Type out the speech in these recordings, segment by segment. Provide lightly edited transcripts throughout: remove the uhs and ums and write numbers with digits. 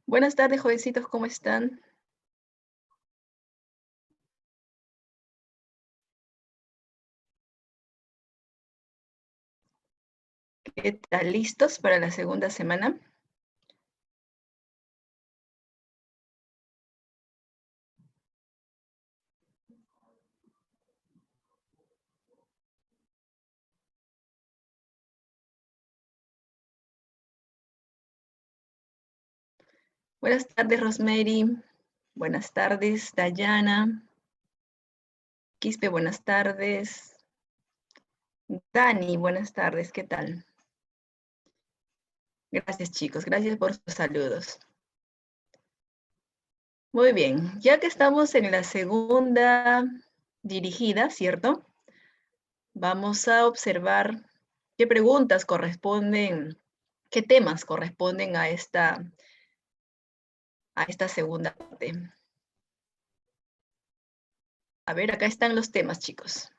Buenas tardes, jovencitos, ¿cómo están? ¿Qué tal? ¿Listos para la segunda semana? Buenas tardes, Rosemary. Buenas tardes, Dayana. Quispe, buenas tardes. Dani, buenas tardes, ¿qué tal? Gracias, chicos, gracias por sus saludos. Muy bien, ya que estamos en la segunda dirigida, ¿cierto? Vamos a observar qué preguntas corresponden, qué temas corresponden a esta segunda parte. A ver, acá están los temas, chicos.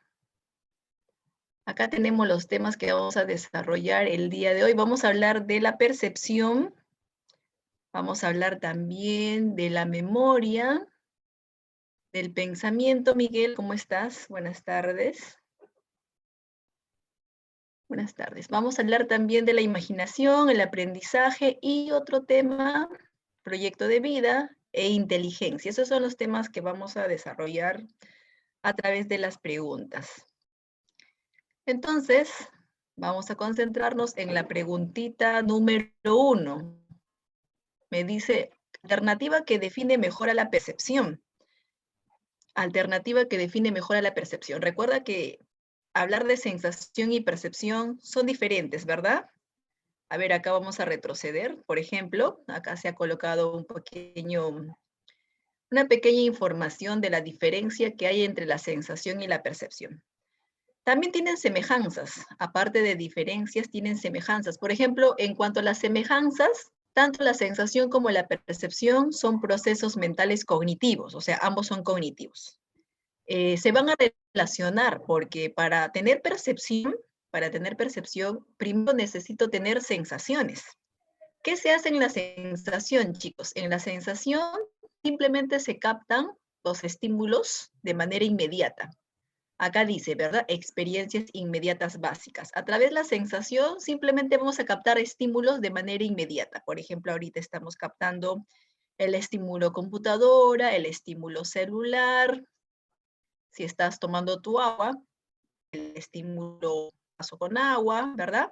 Acá tenemos los temas que vamos a desarrollar el día de hoy. Vamos a hablar de la percepción. Vamos a hablar también de la memoria, del pensamiento. Miguel, ¿cómo estás? Buenas tardes. Buenas tardes. Vamos a hablar también de la imaginación, el aprendizaje y otro tema, proyecto de vida e inteligencia. Esos son los temas que vamos a desarrollar a través de las preguntas. Entonces, vamos a concentrarnos en la preguntita número 1. Me dice, alternativa que define mejor a la percepción. Alternativa que define mejor a la percepción. Recuerda que hablar de sensación y percepción son diferentes, ¿verdad? A ver, acá vamos a retroceder. Por ejemplo, acá se ha colocado una pequeña información de la diferencia que hay entre la sensación y la percepción. También tienen semejanzas, aparte de diferencias, tienen semejanzas. Por ejemplo, en cuanto a las semejanzas, tanto la sensación como la percepción son procesos mentales cognitivos, o sea, ambos son cognitivos. Se van a relacionar porque para tener percepción, primero necesito tener sensaciones. ¿Qué se hace en la sensación, chicos? En la sensación simplemente se captan los estímulos de manera inmediata. Acá dice, ¿verdad? Experiencias inmediatas básicas. A través de la sensación, simplemente vamos a captar estímulos de manera inmediata. Por ejemplo, ahorita estamos captando el estímulo computadora, el estímulo celular. Si estás tomando tu agua, el estímulo vaso con agua, ¿verdad?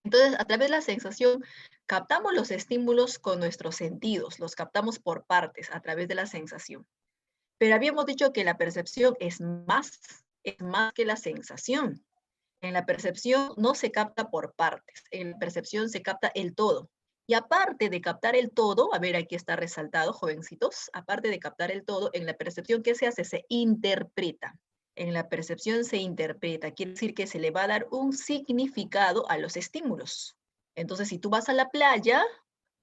Entonces, a través de la sensación, captamos los estímulos con nuestros sentidos, los captamos por partes a través de la sensación. Pero habíamos dicho que la percepción es más que la sensación. En la percepción no se capta por partes, en la percepción se capta el todo. Y aparte de captar el todo, a ver, aquí está resaltado, jovencitos, aparte de captar el todo, en la percepción, ¿qué se hace? Se interpreta. En la percepción se interpreta, quiere decir que se le va a dar un significado a los estímulos. Entonces, si tú vas a la playa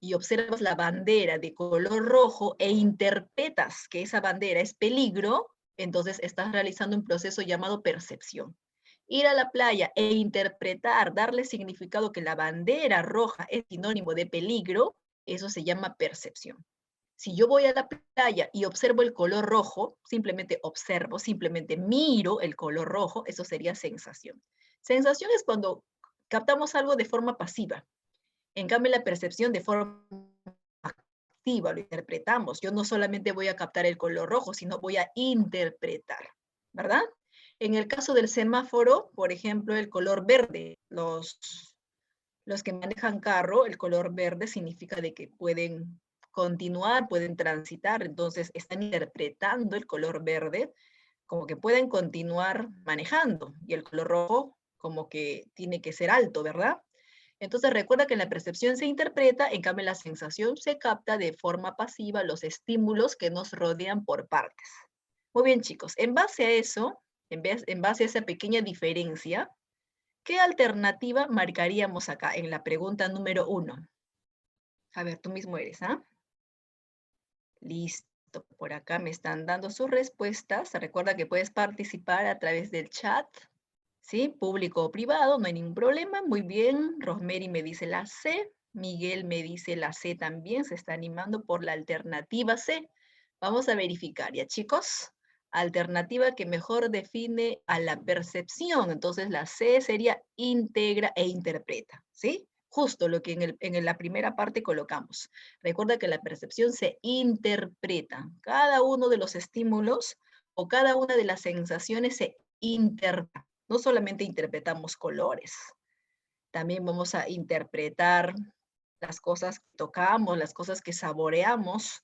y observas la bandera de color rojo e interpretas que esa bandera es peligro, entonces estás realizando un proceso llamado percepción. Ir a la playa e interpretar, darle significado que la bandera roja es sinónimo de peligro, eso se llama percepción. Si yo voy a la playa y observo el color rojo, simplemente observo, simplemente miro el color rojo, eso sería sensación. Sensación es cuando captamos algo de forma pasiva. En cambio, la percepción de forma activa, lo interpretamos. Yo no solamente voy a captar el color rojo, sino voy a interpretar, ¿verdad? En el caso del semáforo, por ejemplo, el color verde, los que manejan carro, el color verde significa de que pueden continuar, pueden transitar, entonces están interpretando el color verde como que pueden continuar manejando, y el color rojo como que tiene que ser alto, ¿verdad? Entonces recuerda que en la percepción se interpreta, en cambio en la sensación se capta de forma pasiva los estímulos que nos rodean por partes. Muy bien, chicos, en base a eso, en base a esa pequeña diferencia, ¿qué alternativa marcaríamos acá en la pregunta número 1? A ver, tú mismo eres, ¿ah? Listo, por acá me están dando sus respuestas. Recuerda que puedes participar a través del chat, ¿sí? Público o privado, no hay ningún problema. Muy bien, Rosemary me dice la C. Miguel me dice la C también, se está animando por la alternativa C. Vamos a verificar, ¿ya chicos? Alternativa que mejor define a la percepción. Entonces la C sería integra e interpreta, ¿sí? Justo lo que en la primera parte colocamos. Recuerda que la percepción se interpreta. Cada uno de los estímulos o cada una de las sensaciones se interpreta. No solamente interpretamos colores, también vamos a interpretar las cosas que tocamos, las cosas que saboreamos.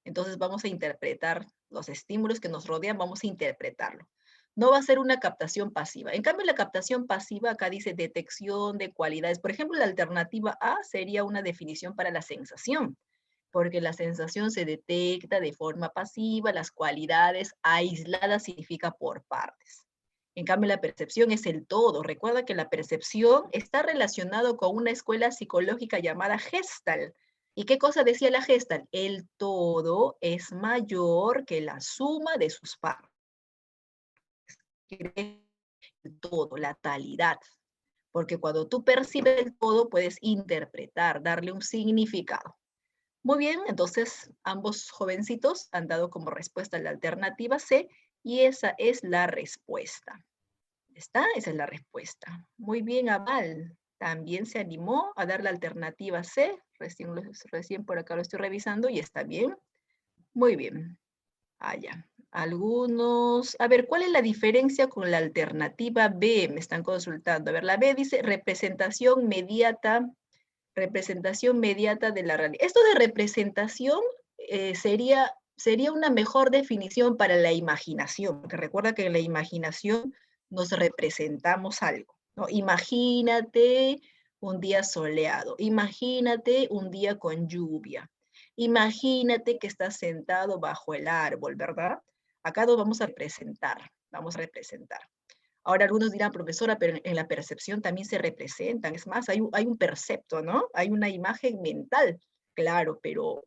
Entonces vamos a interpretar los estímulos que nos rodean, vamos a interpretarlo. No va a ser una captación pasiva. En cambio, la captación pasiva acá dice detección de cualidades. Por ejemplo, la alternativa A sería una definición para la sensación, porque la sensación se detecta de forma pasiva, las cualidades aisladas significa por partes. En cambio, la percepción es el todo. Recuerda que la percepción está relacionado con una escuela psicológica llamada Gestalt. ¿Y qué cosa decía la Gestalt? El todo es mayor que la suma de sus partes. El todo, la talidad. Porque cuando tú percibes el todo, puedes interpretar, darle un significado. Muy bien, entonces ambos jovencitos han dado como respuesta la alternativa C y esa es la respuesta. ¿Está? Esa es la respuesta. Muy bien, Aval. También se animó a dar la alternativa C. Recién por acá lo estoy revisando y está bien. Muy bien. Ya. Algunos. A ver, ¿cuál es la diferencia con la alternativa B? Me están consultando. A ver, la B dice representación mediata de la realidad. Esto de representación sería una mejor definición para la imaginación, porque recuerda que en la imaginación nos representamos algo, ¿no? Imagínate un día soleado, imagínate un día con lluvia, imagínate que estás sentado bajo el árbol, ¿verdad? Acá nos vamos a representar, vamos a representar. Ahora algunos dirán, profesora, pero en la percepción también se representan. Es más, hay un percepto, ¿no? Hay una imagen mental, claro, pero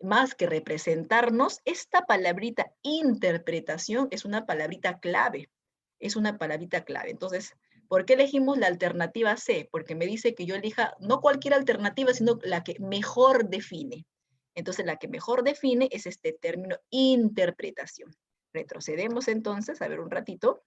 más que representarnos, esta palabrita interpretación es una palabrita clave. Es una palabrita clave. Entonces, ¿por qué elegimos la alternativa C? Porque me dice que yo elija no cualquier alternativa, sino la que mejor define. Entonces, la que mejor define es este término interpretación. Retrocedemos entonces, a ver un ratito.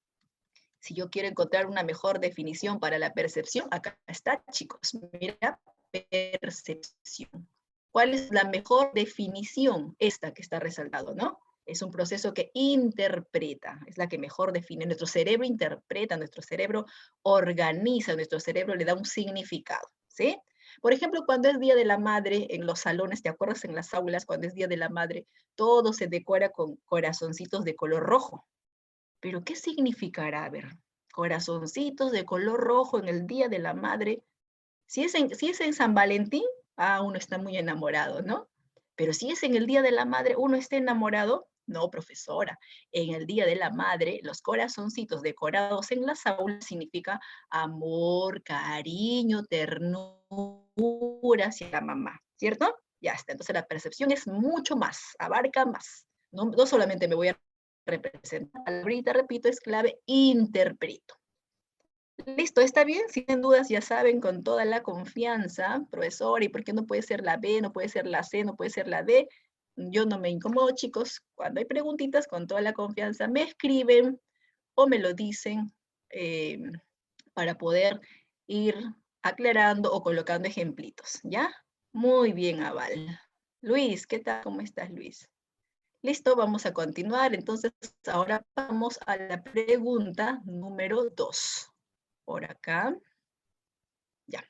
Si yo quiero encontrar una mejor definición para la percepción, acá está, chicos. Mira, percepción. ¿Cuál es la mejor definición? Esta que está resaltado, ¿no? Es un proceso que interpreta, es la que mejor define. Nuestro cerebro interpreta, nuestro cerebro organiza, nuestro cerebro le da un significado, ¿sí? Por ejemplo, cuando es Día de la Madre, en los salones, ¿te acuerdas? En las aulas, cuando es Día de la Madre, todo se decora con corazoncitos de color rojo. ¿Pero qué significará? A ver, corazoncitos de color rojo en el Día de la Madre. Si es en San Valentín, uno está muy enamorado, ¿no? Pero si es en el Día de la Madre, ¿uno está enamorado? No, profesora. En el Día de la Madre, los corazoncitos decorados en las aulas significa amor, cariño, ternura hacia la mamá, ¿cierto? Ya está. Entonces la percepción es mucho más, abarca más. No solamente me voy a representar, ahorita repito, es clave, interpreto. Listo, ¿está bien? Si tienen dudas, ya saben, con toda la confianza, profesor, ¿y por qué no puede ser la B, no puede ser la C, no puede ser la D? Yo no me incomodo, chicos. Cuando hay preguntitas, con toda la confianza, me escriben o me lo dicen para poder ir aclarando o colocando ejemplitos, ¿ya? Muy bien, Aval. Luis, ¿qué tal? ¿Cómo estás, Luis? Listo, vamos a continuar. Entonces, ahora vamos a la pregunta número 2. Por acá. Ya.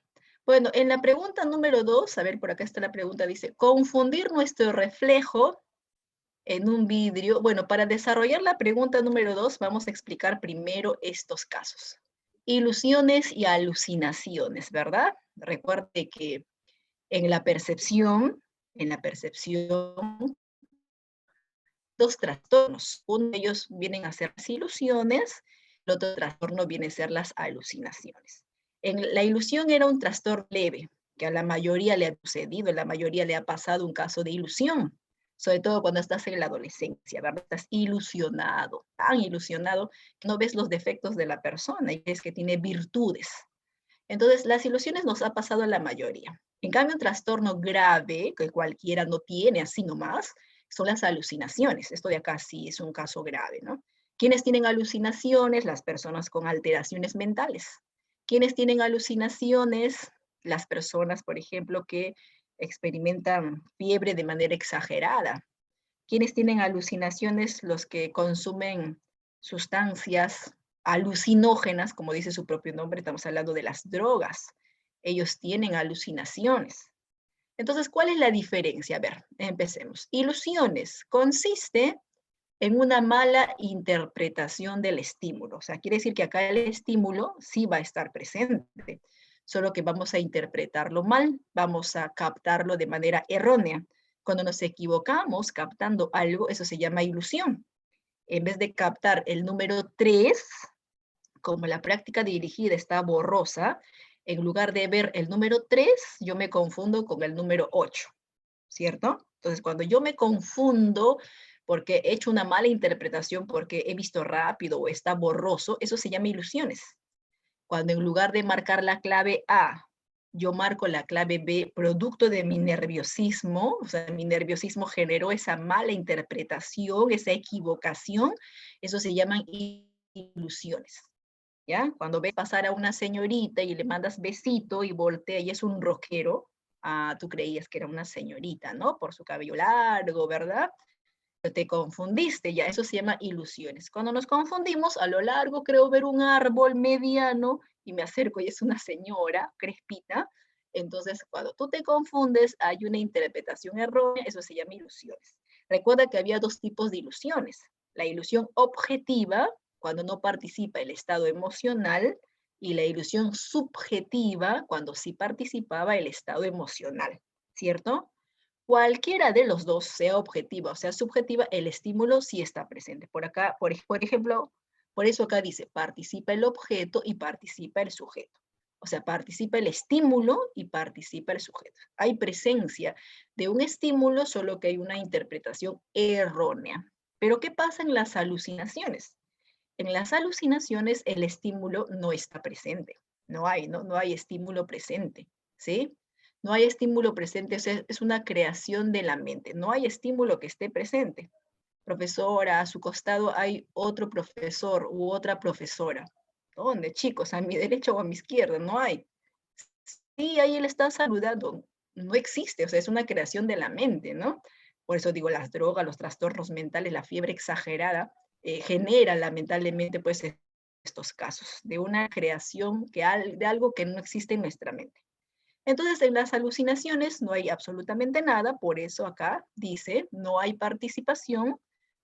Bueno, en la pregunta número 2, a ver, por acá está la pregunta, dice, confundir nuestro reflejo en un vidrio. Bueno, para desarrollar la pregunta número 2, vamos a explicar primero estos casos. Ilusiones y alucinaciones, ¿verdad? Recuerde que en la percepción, dos trastornos. Uno de ellos vienen a ser las ilusiones, el otro trastorno viene a ser las alucinaciones. La ilusión era un trastorno leve, que a la mayoría le ha sucedido, a la mayoría le ha pasado un caso de ilusión, sobre todo cuando estás en la adolescencia, ¿verdad? Estás ilusionado, tan ilusionado, que no ves los defectos de la persona y ves que tiene virtudes. Entonces, las ilusiones nos ha pasado a la mayoría. En cambio, un trastorno grave, que cualquiera no tiene así nomás, son las alucinaciones. Esto de acá sí es un caso grave, ¿no? ¿Quiénes tienen alucinaciones? Las personas con alteraciones mentales. ¿Quiénes tienen alucinaciones? Las personas, por ejemplo, que experimentan fiebre de manera exagerada. ¿Quiénes tienen alucinaciones? Los que consumen sustancias alucinógenas, como dice su propio nombre, estamos hablando de las drogas. Ellos tienen alucinaciones. Entonces, ¿cuál es la diferencia? A ver, empecemos. Ilusiones consiste en una mala interpretación del estímulo. O sea, quiere decir que acá el estímulo sí va a estar presente, solo que vamos a interpretarlo mal, vamos a captarlo de manera errónea. Cuando nos equivocamos captando algo, eso se llama ilusión. En vez de captar el número 3, como la práctica dirigida está borrosa, en lugar de ver el número 3, yo me confundo con el número 8, ¿cierto? Entonces, cuando yo me confundo porque he hecho una mala interpretación, porque he visto rápido o está borroso, eso se llama ilusiones. Cuando en lugar de marcar la clave A, yo marco la clave B, producto de mi nerviosismo, o sea, mi nerviosismo generó esa mala interpretación, esa equivocación, eso se llaman ilusiones. ¿Ya? Cuando ves pasar a una señorita y le mandas besito y voltea y es un rockero, tú creías que era una señorita, ¿no? Por su cabello largo, ¿verdad? Pero te confundiste, ya eso se llama ilusiones. Cuando nos confundimos, a lo largo creo ver un árbol mediano y me acerco y es una señora crespita. Entonces, cuando tú te confundes, hay una interpretación errónea, eso se llama ilusiones. Recuerda que había dos tipos de ilusiones. La ilusión objetiva, cuando no participa el estado emocional, y la ilusión subjetiva, cuando sí participaba el estado emocional, ¿cierto? Cualquiera de los dos, sea objetiva o sea subjetiva, el estímulo sí está presente. Por acá, por ejemplo, por eso acá dice, participa el objeto y participa el sujeto. O sea, participa el estímulo y participa el sujeto. Hay presencia de un estímulo, solo que hay una interpretación errónea. Pero ¿qué pasa en las alucinaciones? En las alucinaciones el estímulo no está presente. No hay estímulo presente, ¿sí? No hay estímulo presente, o sea, es una creación de la mente. No hay estímulo que esté presente. Profesora, a su costado hay otro profesor u otra profesora. ¿Dónde, chicos? ¿A mi derecha o a mi izquierda? No hay. Sí, ahí él está saludando. No existe, o sea, es una creación de la mente, ¿no? Por eso digo, las drogas, los trastornos mentales, la fiebre exagerada, genera lamentablemente pues estos casos de una creación de algo que no existe en nuestra mente. Entonces, en las alucinaciones no hay absolutamente nada, por eso acá dice, no hay participación,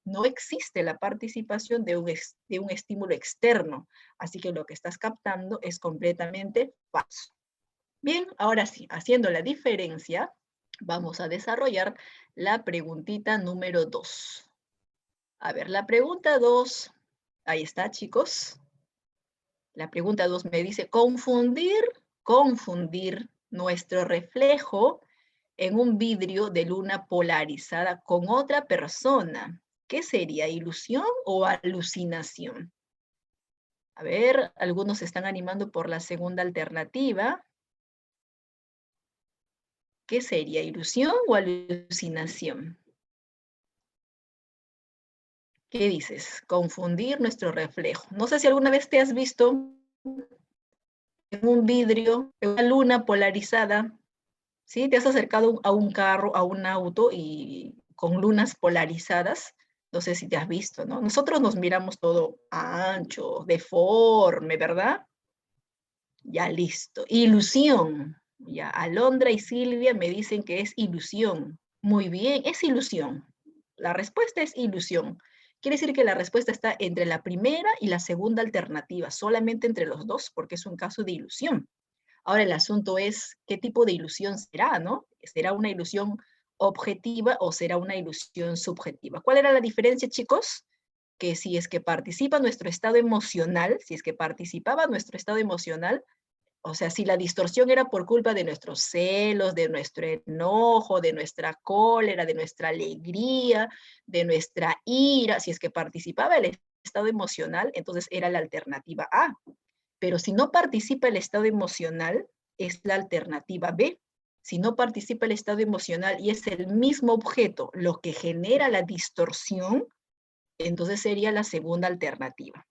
no existe la participación de un estímulo externo, así que lo que estás captando es completamente falso. Bien, ahora sí, haciendo la diferencia, vamos a desarrollar la preguntita número 2. A ver, la pregunta 2, ahí está, chicos. La pregunta 2 me dice, confundir nuestro reflejo en un vidrio de luna polarizada con otra persona. ¿Qué sería, ilusión o alucinación? A ver, algunos se están animando por la segunda alternativa. ¿Qué sería, ilusión o alucinación? ¿Qué dices? Confundir nuestro reflejo. No sé si alguna vez te has visto en un vidrio, en una luna polarizada, ¿sí? Te has acercado a un carro, a un auto y con lunas polarizadas. No sé si te has visto, ¿no? Nosotros nos miramos todo ancho, deforme, ¿verdad? Ya listo. Ilusión. Ya, Alondra y Silvia me dicen que es ilusión. Muy bien, es ilusión. La respuesta es ilusión. Quiere decir que la respuesta está entre la primera y la segunda alternativa, solamente entre los dos, porque es un caso de ilusión. Ahora el asunto es qué tipo de ilusión será, ¿no? ¿Será una ilusión objetiva o será una ilusión subjetiva? ¿Cuál era la diferencia, chicos? Que si es que participa nuestro estado emocional, si es que participaba nuestro estado emocional, o sea, si la distorsión era por culpa de nuestros celos, de nuestro enojo, de nuestra cólera, de nuestra alegría, de nuestra ira, si es que participaba el estado emocional, entonces era la alternativa A. Pero si no participa el estado emocional, es la alternativa B. Si no participa el estado emocional y es el mismo objeto lo que genera la distorsión, entonces sería la segunda alternativa.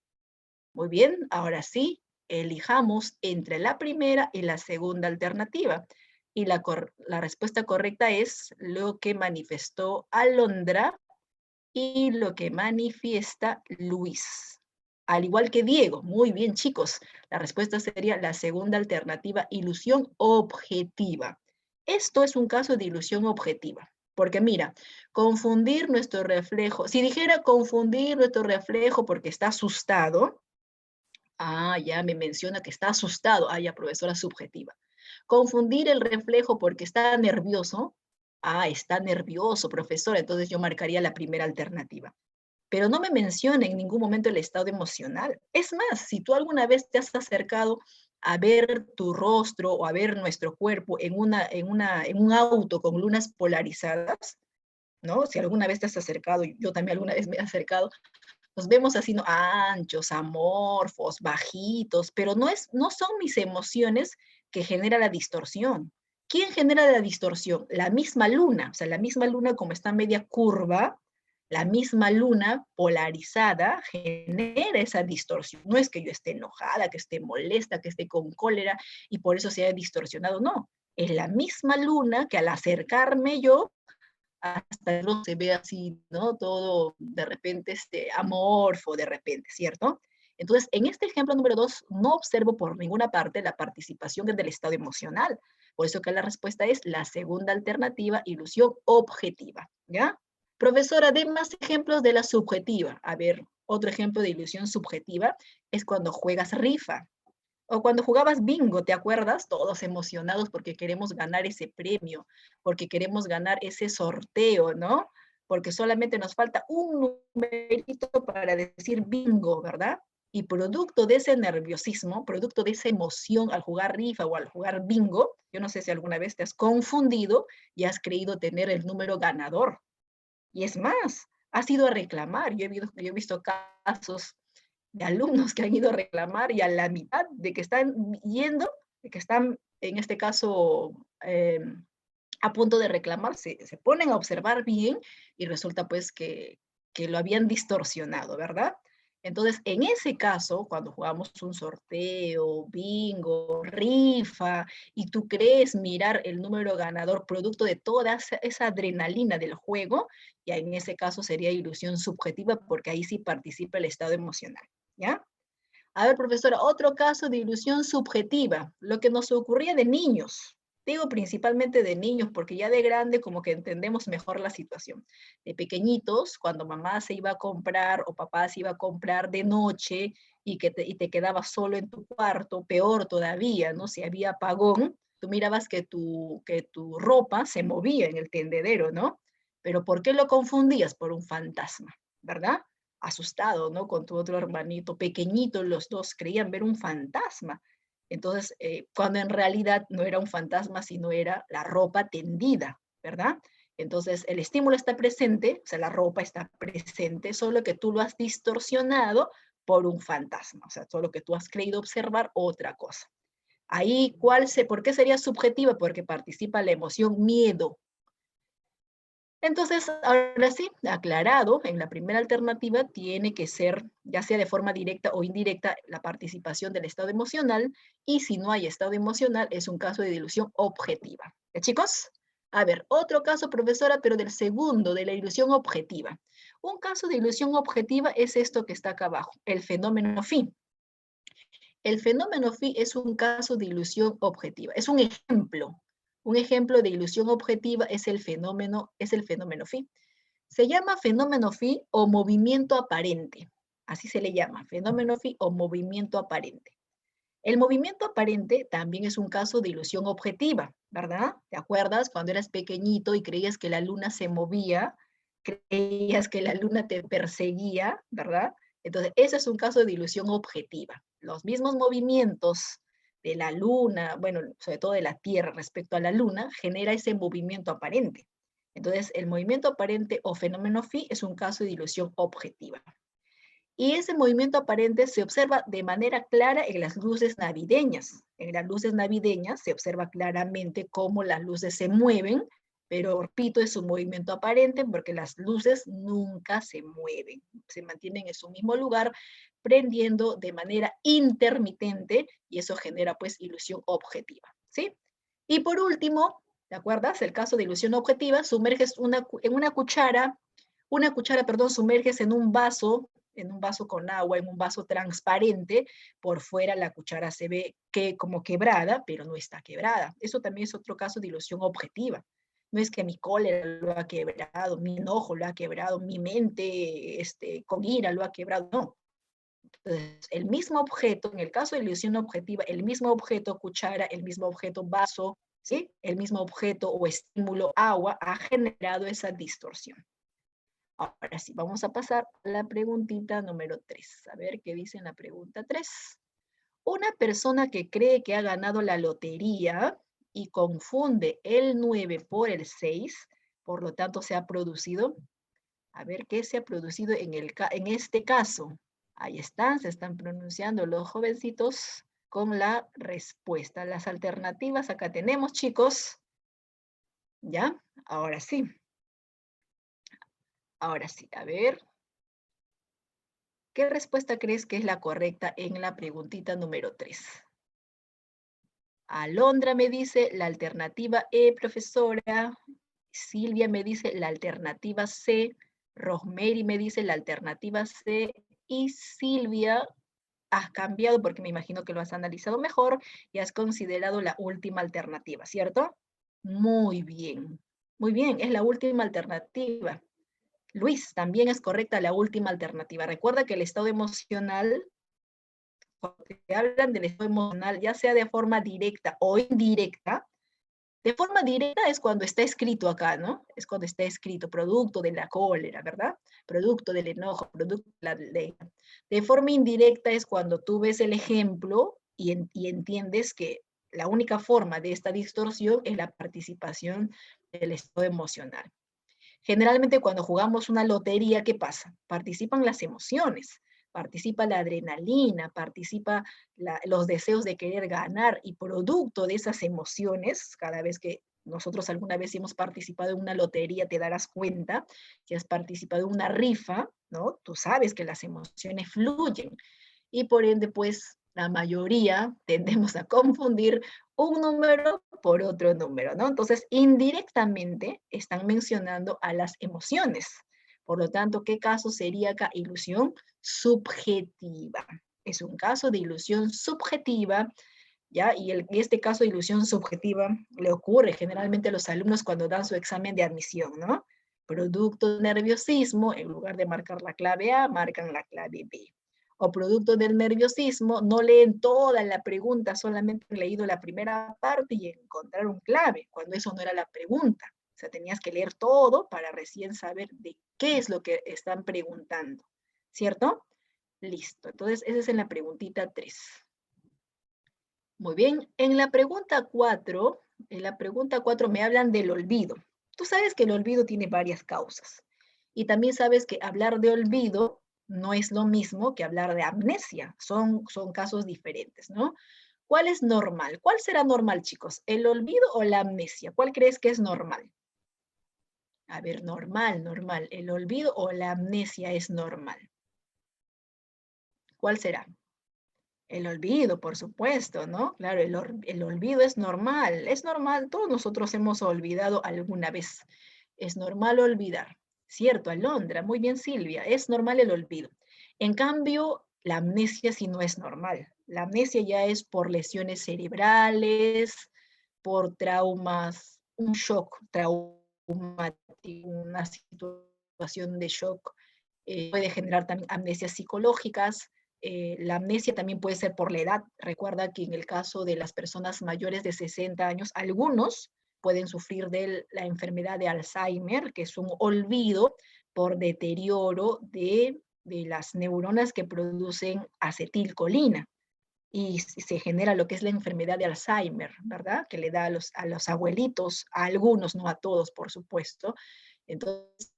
Muy bien, ahora sí, elijamos entre la primera y la segunda alternativa. Y la respuesta correcta es lo que manifestó Alondra y lo que manifiesta Luis. Al igual que Diego. Muy bien, chicos. La respuesta sería la segunda alternativa, ilusión objetiva. Esto es un caso de ilusión objetiva. Porque mira, confundir nuestro reflejo. Si dijera confundir nuestro reflejo porque está asustado, ya me menciona que está asustado. Ya, profesora subjetiva. Confundir el reflejo porque está nervioso. Está nervioso, profesora. Entonces yo marcaría la primera alternativa. Pero no me menciona en ningún momento el estado emocional. Es más, si tú alguna vez te has acercado a ver tu rostro o a ver nuestro cuerpo en un auto con lunas polarizadas, ¿no? Si alguna vez te has acercado, yo también alguna vez me he acercado, nos vemos así, ¿no? Anchos, amorfos, bajitos, pero no son mis emociones que genera la distorsión. ¿Quién genera la distorsión? La misma luna, o sea, la misma luna como está media curva, la misma luna polarizada genera esa distorsión. No es que yo esté enojada, que esté molesta, que esté con cólera y por eso se haya distorsionado, no. Es la misma luna que al acercarme yo hasta no se ve así, ¿no? Todo de repente amorfo, de repente, ¿cierto? Entonces, en este ejemplo número 2, no observo por ninguna parte la participación del estado emocional. Por eso que la respuesta es la segunda alternativa, ilusión objetiva, ¿ya? Profesora, dé más ejemplos de la subjetiva. A ver, otro ejemplo de ilusión subjetiva es cuando juegas rifa. O cuando jugabas bingo, ¿te acuerdas? Todos emocionados porque queremos ganar ese premio, porque queremos ganar ese sorteo, ¿no? Porque solamente nos falta un numerito para decir bingo, ¿verdad? Y producto de ese nerviosismo, producto de esa emoción al jugar rifa o al jugar bingo, yo no sé si alguna vez te has confundido y has creído tener el número ganador. Y es más, has ido a reclamar. Yo he visto casos de alumnos que han ido a reclamar y a la mitad de que están yendo, de que están, en este caso, a punto de reclamar, se ponen a observar bien y resulta pues que lo habían distorsionado, ¿verdad? Entonces, en ese caso, cuando jugamos un sorteo, bingo, rifa, y tú crees mirar el número ganador producto de toda esa adrenalina del juego, ya en ese caso sería ilusión subjetiva porque ahí sí participa el estado emocional, ¿ya? A ver, profesora, otro caso de ilusión subjetiva, lo que nos ocurría de niños. Digo principalmente de niños, porque ya de grande como que entendemos mejor la situación. De pequeñitos, cuando mamá se iba a comprar o papá se iba a comprar de noche y te quedabas solo en tu cuarto, peor todavía, ¿no? Si había apagón, tú mirabas que tu ropa se movía en el tendedero, ¿no? Pero ¿por qué lo confundías? Por un fantasma, ¿verdad? Asustado, ¿no? Con tu otro hermanito pequeñito, los dos creían ver un fantasma. Entonces, cuando en realidad no era un fantasma, sino era la ropa tendida, ¿verdad? Entonces, el estímulo está presente, o sea, la ropa está presente, solo que tú lo has distorsionado por un fantasma, o sea, solo que tú has creído observar otra cosa. Ahí, ¿por qué sería subjetiva? Porque participa la emoción miedo. Entonces, ahora sí, aclarado, en la primera alternativa tiene que ser, ya sea de forma directa o indirecta, la participación del estado emocional, y si no hay estado emocional, es un caso de ilusión objetiva. ¿Ya, chicos? A ver, otro caso, profesora, pero del segundo, de la ilusión objetiva. Un caso de ilusión objetiva es esto que está acá abajo, el fenómeno phi. El fenómeno phi es un caso de ilusión objetiva, es un ejemplo. Un ejemplo de ilusión objetiva es el fenómeno phi. Se llama fenómeno phi o movimiento aparente. Así se le llama, fenómeno phi o movimiento aparente. El movimiento aparente también es un caso de ilusión objetiva, ¿verdad? ¿Te acuerdas cuando eras pequeñito y creías que la luna se movía? Creías que la luna te perseguía, ¿verdad? Entonces, ese es un caso de ilusión objetiva. Los mismos movimientos de la luna, bueno, sobre todo de la Tierra respecto a la luna, genera ese movimiento aparente. Entonces, el movimiento aparente o fenómeno phi es un caso de ilusión objetiva. Y ese movimiento aparente se observa de manera clara en las luces navideñas. En las luces navideñas se observa claramente cómo las luces se mueven, pero repito, es un movimiento aparente porque las luces nunca se mueven, se mantienen en su mismo lugar, prendiendo de manera intermitente y eso genera pues ilusión objetiva, ¿sí? Y por último, ¿te acuerdas? El caso de ilusión objetiva, sumerges en una cuchara, perdón, sumerges en un vaso con agua, en un vaso transparente, por fuera la cuchara se ve que como quebrada, pero no está quebrada. Eso también es otro caso de ilusión objetiva. No es que mi cólera lo ha quebrado, mi enojo lo ha quebrado, mi mente con ira lo ha quebrado, no. Entonces, el mismo objeto, en el caso de ilusión objetiva, el mismo objeto cuchara, el mismo objeto vaso, ¿sí? El mismo objeto o estímulo agua ha generado esa distorsión. Ahora sí, vamos a pasar a la preguntita número 3. A ver qué dice en la pregunta 3. Una persona que cree que ha ganado la lotería y confunde el 9 por el 6, por lo tanto se ha producido, a ver qué se ha producido en este caso. Ahí están, se están pronunciando los jovencitos con la respuesta. Las alternativas acá tenemos, chicos. ¿Ya? Ahora sí. Ahora sí, a ver. ¿Qué respuesta crees que es la correcta en la preguntita número 3? Alondra me dice la alternativa E, profesora. Silvia me dice la alternativa C. Rosemary me dice la alternativa C. Y Silvia, has cambiado porque me imagino que lo has analizado mejor y has considerado la última alternativa, ¿cierto? Muy bien. Muy bien, es la última alternativa. Luis, también es correcta la última alternativa. Recuerda que el estado emocional, cuando te hablan del estado emocional, ya sea de forma directa o indirecta, de forma directa es cuando está escrito acá, ¿no? Es cuando está escrito, producto de la cólera, ¿verdad? Producto del enojo, producto de la ley. De forma indirecta es cuando tú ves el ejemplo y entiendes que la única forma de esta distorsión es la participación del estado emocional. Generalmente cuando jugamos una lotería, ¿qué pasa? Participan las emociones, participa la adrenalina, participa los deseos de querer ganar y producto de esas emociones, cada vez que nosotros alguna vez hemos participado en una lotería, te darás cuenta que has participado en una rifa, ¿no? Tú sabes que las emociones fluyen y por ende, pues, la mayoría tendemos a confundir un número por otro número, ¿no? Entonces, indirectamente están mencionando a las emociones. Por lo tanto, ¿qué caso sería acá? Ilusión subjetiva. Es un caso de ilusión subjetiva, ¿ya? Y este caso de ilusión subjetiva le ocurre generalmente a los alumnos cuando dan su examen de admisión, ¿no? Producto de nerviosismo, en lugar de marcar la clave A, marcan la clave B. O producto del nerviosismo, no leen toda la pregunta, solamente han leído la primera parte y encontraron clave, cuando eso no era la pregunta. O sea, tenías que leer todo para recién saber de qué es lo que están preguntando, ¿cierto? Listo, entonces esa es en la preguntita 3. Muy bien, en la pregunta 4 me hablan del olvido. Tú sabes que el olvido tiene varias causas. Y también sabes que hablar de olvido no es lo mismo que hablar de amnesia. Son casos diferentes, ¿no? ¿Cuál es normal? ¿Cuál será normal, chicos? ¿El olvido o la amnesia? ¿Cuál crees que es normal? A ver, normal. ¿El olvido o la amnesia es normal? ¿Cuál será? El olvido, por supuesto, ¿no? Claro, el olvido es normal, todos nosotros hemos olvidado alguna vez. Es normal olvidar, ¿cierto, Alondra? Muy bien, Silvia, es normal el olvido. En cambio, la amnesia sí no es normal. La amnesia ya es por lesiones cerebrales, por traumas, un shock traumático, una situación de shock. Puede generar también amnesias psicológicas. La amnesia también puede ser por la edad. Recuerda que en el caso de las personas mayores de 60 años, algunos pueden sufrir de la enfermedad de Alzheimer, que es un olvido por deterioro de las neuronas que producen acetilcolina. Y se genera lo que es la enfermedad de Alzheimer, ¿verdad? Que le da a los abuelitos, a algunos, no a todos, por supuesto. Entonces,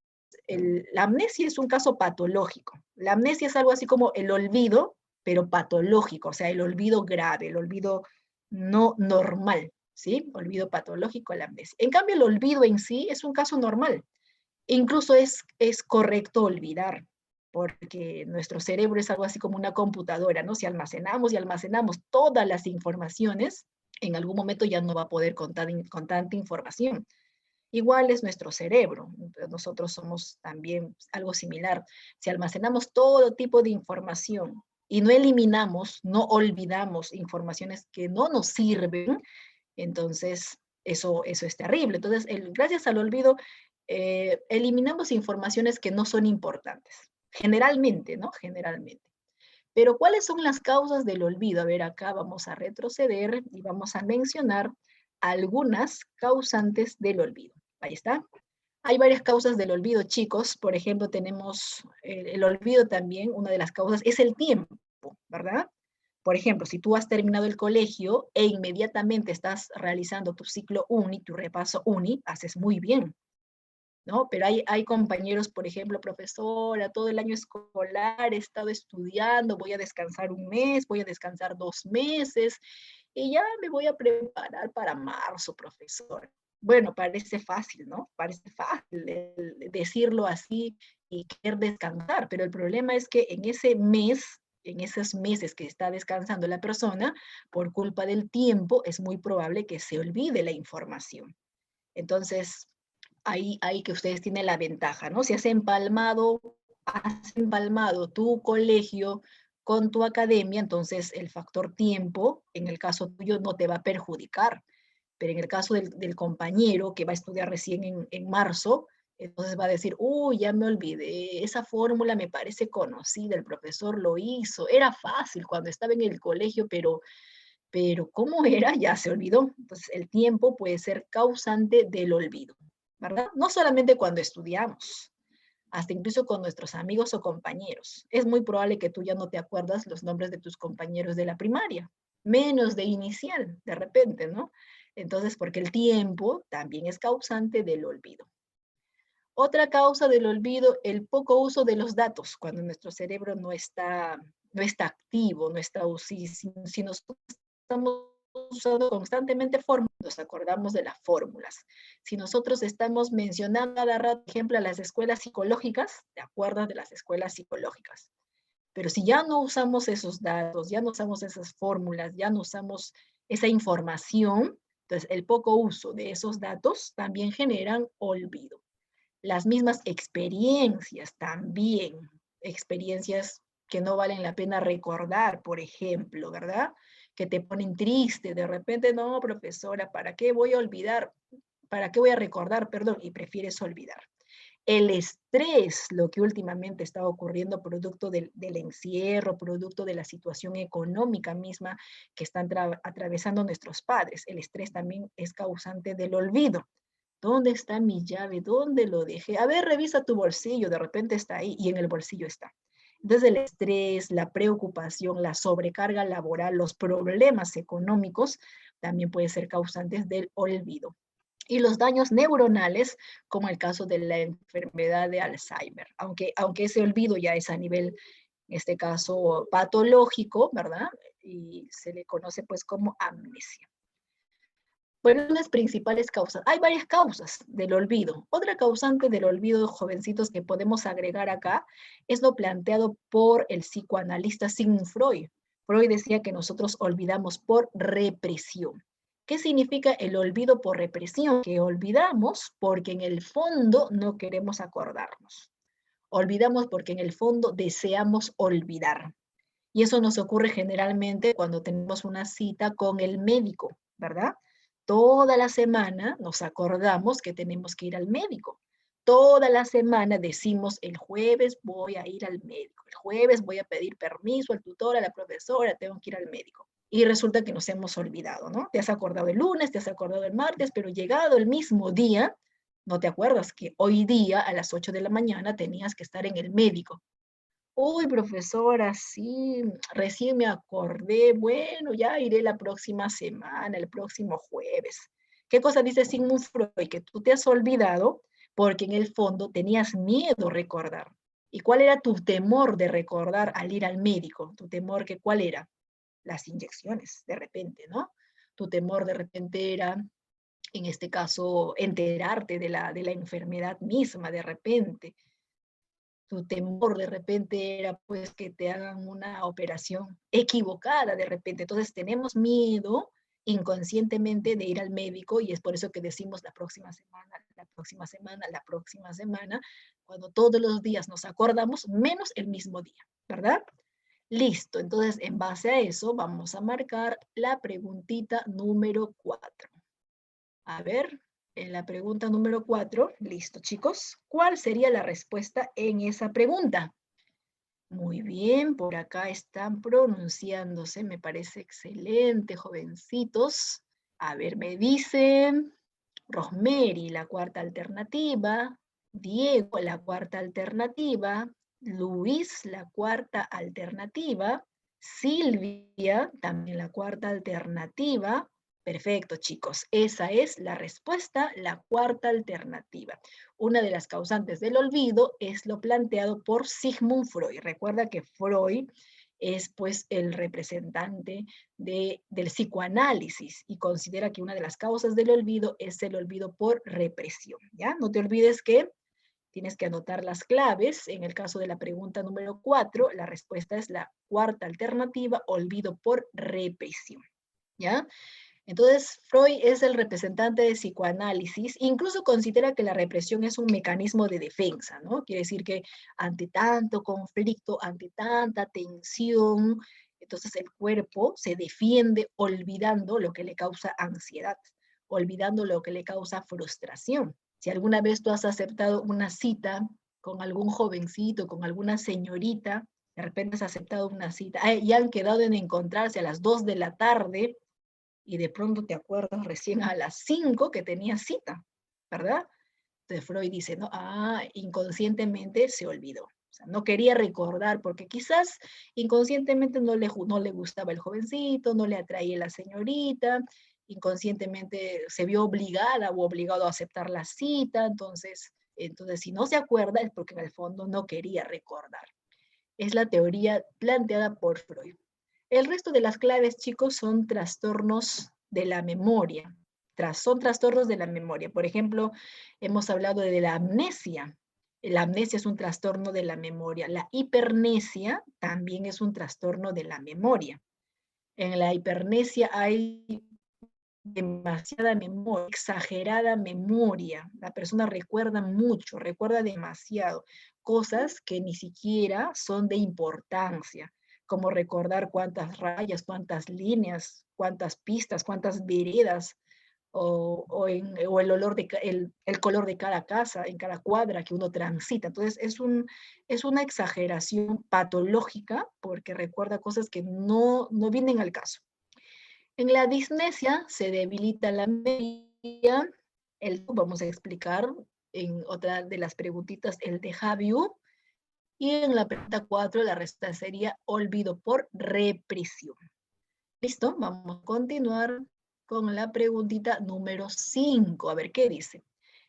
la amnesia es un caso patológico. La amnesia es algo así como el olvido, pero patológico, o sea, el olvido grave, el olvido no normal, ¿sí? Olvido patológico, la amnesia. En cambio, el olvido en sí es un caso normal. Incluso es correcto olvidar, porque nuestro cerebro es algo así como una computadora, ¿no? Si almacenamos y almacenamos todas las informaciones, en algún momento ya no va a poder contar con tanta información. Igual es nuestro cerebro, nosotros somos también algo similar. Si almacenamos todo tipo de información y no eliminamos, no olvidamos informaciones que no nos sirven, entonces eso es terrible. Entonces, gracias al olvido, eliminamos informaciones que no son importantes, generalmente, ¿no? Generalmente. Pero ¿cuáles son las causas del olvido? A ver, acá vamos a retroceder y vamos a mencionar algunas causantes del olvido. Ahí está. Hay varias causas del olvido, chicos. Por ejemplo, tenemos el olvido también, una de las causas es el tiempo, ¿verdad? Por ejemplo, si tú has terminado el colegio e inmediatamente estás realizando tu ciclo uni, tu repaso uni, haces muy bien, ¿no? Pero hay compañeros, por ejemplo, profesora, todo el año escolar he estado estudiando, voy a descansar un mes, voy a descansar 2 meses, y ya me voy a preparar para marzo, profesor. Bueno, parece fácil, ¿no? Parece fácil decirlo así y querer descansar, pero el problema es que en ese mes, en esos meses que está descansando la persona, por culpa del tiempo, es muy probable que se olvide la información. Entonces, ahí que ustedes tienen la ventaja, ¿no? Si has empalmado tu colegio con tu academia, entonces el factor tiempo, en el caso tuyo, no te va a perjudicar. Pero en el caso del compañero que va a estudiar recién en marzo, entonces va a decir, uy, ya me olvidé, esa fórmula me parece conocida, el profesor lo hizo, era fácil cuando estaba en el colegio, pero ¿cómo era? Ya se olvidó. Entonces el tiempo puede ser causante del olvido, ¿verdad? No solamente cuando estudiamos, hasta incluso con nuestros amigos o compañeros. Es muy probable que tú ya no te acuerdas los nombres de tus compañeros de la primaria, menos de inicial, de repente, ¿no? Entonces, porque el tiempo también es causante del olvido. Otra causa del olvido, el poco uso de los datos, cuando nuestro cerebro no está activo, no está, si nosotros estamos usando constantemente fórmulas, nos acordamos de las fórmulas. Si nosotros estamos mencionando cada rato, por ejemplo, a las escuelas psicológicas, te acuerdas de las escuelas psicológicas. Pero si ya no usamos esos datos, ya no usamos esas fórmulas, ya no usamos esa información, entonces el poco uso de esos datos también generan olvido. Las mismas experiencias también, experiencias que no valen la pena recordar, por ejemplo, ¿verdad? Que te ponen triste, de repente, no, profesora, ¿para qué voy a olvidar? ¿Para qué voy a recordar? Perdón, y prefieres olvidar. El estrés, lo que últimamente está ocurriendo producto del encierro, producto de la situación económica misma que están atravesando nuestros padres. El estrés también es causante del olvido. ¿Dónde está mi llave? ¿Dónde lo dejé? A ver, revisa tu bolsillo, de repente está ahí y en el bolsillo está. Entonces el estrés, la preocupación, la sobrecarga laboral, los problemas económicos también pueden ser causantes del olvido. Y los daños neuronales, como el caso de la enfermedad de Alzheimer, aunque ese olvido ya es a nivel, en este caso, patológico, ¿verdad? Y se le conoce pues como amnesia. Bueno, las principales causas. Hay varias causas del olvido. Otra causante del olvido, jovencitos, que podemos agregar acá es lo planteado por el psicoanalista Sigmund Freud. Freud decía que nosotros olvidamos por represión. ¿Qué significa el olvido por represión? Que olvidamos porque en el fondo no queremos acordarnos. Olvidamos porque en el fondo deseamos olvidar. Y eso nos ocurre generalmente cuando tenemos una cita con el médico, ¿verdad? Toda la semana nos acordamos que tenemos que ir al médico. Toda la semana decimos, el jueves voy a ir al médico, el jueves voy a pedir permiso al tutor, a la profesora, tengo que ir al médico. Y resulta que nos hemos olvidado, ¿no? Te has acordado el lunes, te has acordado el martes, pero llegado el mismo día, no te acuerdas que hoy día a las 8 de la mañana tenías que estar en el médico. Uy, profesora, sí, recién me acordé. Bueno, ya iré la próxima semana, el próximo jueves. ¿Qué cosa dice Sigmund Freud? Que tú te has olvidado porque en el fondo tenías miedo a recordar. ¿Y cuál era tu temor de recordar al ir al médico? ¿Tu temor que cuál era? Las inyecciones, de repente, ¿no? Tu temor de repente era, en este caso, enterarte de la enfermedad misma, de repente. Tu temor de repente era pues que te hagan una operación equivocada de repente. Entonces tenemos miedo inconscientemente de ir al médico y es por eso que decimos la próxima semana, la próxima semana, la próxima semana, cuando todos los días nos acordamos, menos el mismo día, ¿verdad? Listo, entonces en base a eso vamos a marcar la preguntita número 4. A ver, en la pregunta número 4, listo chicos, ¿cuál sería la respuesta en esa pregunta? Muy bien, por acá están pronunciándose, me parece excelente, jovencitos. A ver, me dicen Rosemary, la cuarta alternativa, Diego, la cuarta alternativa, Luis, la cuarta alternativa, Silvia, también la cuarta alternativa. Perfecto, chicos. Esa es la respuesta, la cuarta alternativa. Una de las causantes del olvido es lo planteado por Sigmund Freud. Recuerda que Freud es pues el representante del psicoanálisis y considera que una de las causas del olvido es el olvido por represión. ¿Ya? No te olvides que tienes que anotar las claves. En el caso de la pregunta número 4, la respuesta es la cuarta alternativa, olvido por represión. ¿Ya? Entonces, Freud es el representante de psicoanálisis, incluso considera que la represión es un mecanismo de defensa, ¿no? Quiere decir que ante tanto conflicto, ante tanta tensión, entonces el cuerpo se defiende olvidando lo que le causa ansiedad, olvidando lo que le causa frustración. Si alguna vez tú has aceptado una cita con algún jovencito, con alguna señorita, de repente has aceptado una cita, y han quedado en encontrarse a las 2 de la tarde, y de pronto te acuerdas recién a las 5 que tenías cita, ¿verdad? Entonces Freud dice, no, inconscientemente se olvidó. O sea, no quería recordar porque quizás inconscientemente no le gustaba el jovencito, no le atraía la señorita, inconscientemente se vio obligada o obligado a aceptar la cita, entonces si no se acuerda es porque en el fondo no quería recordar. Es la teoría planteada por Freud. El resto de las claves, chicos, son trastornos de la memoria. Son trastornos de la memoria. Por ejemplo, hemos hablado de la amnesia. La amnesia es un trastorno de la memoria. La hipernesia también es un trastorno de la memoria. En la hipernesia hay demasiada memoria, exagerada memoria. La persona recuerda mucho, recuerda demasiado, cosas que ni siquiera son de importancia, como recordar cuántas rayas, cuántas líneas, cuántas pistas, cuántas veredas, o el olor el color de cada casa, en cada cuadra que uno transita. Entonces, es una exageración patológica porque recuerda cosas que no vienen al caso. En la disnesia se debilita la memoria, vamos a explicar en otra de las preguntitas el déjà vu, y en la pregunta 4 la respuesta sería olvido por represión. ¿Listo? Vamos a continuar con la preguntita número 5. A ver qué dice.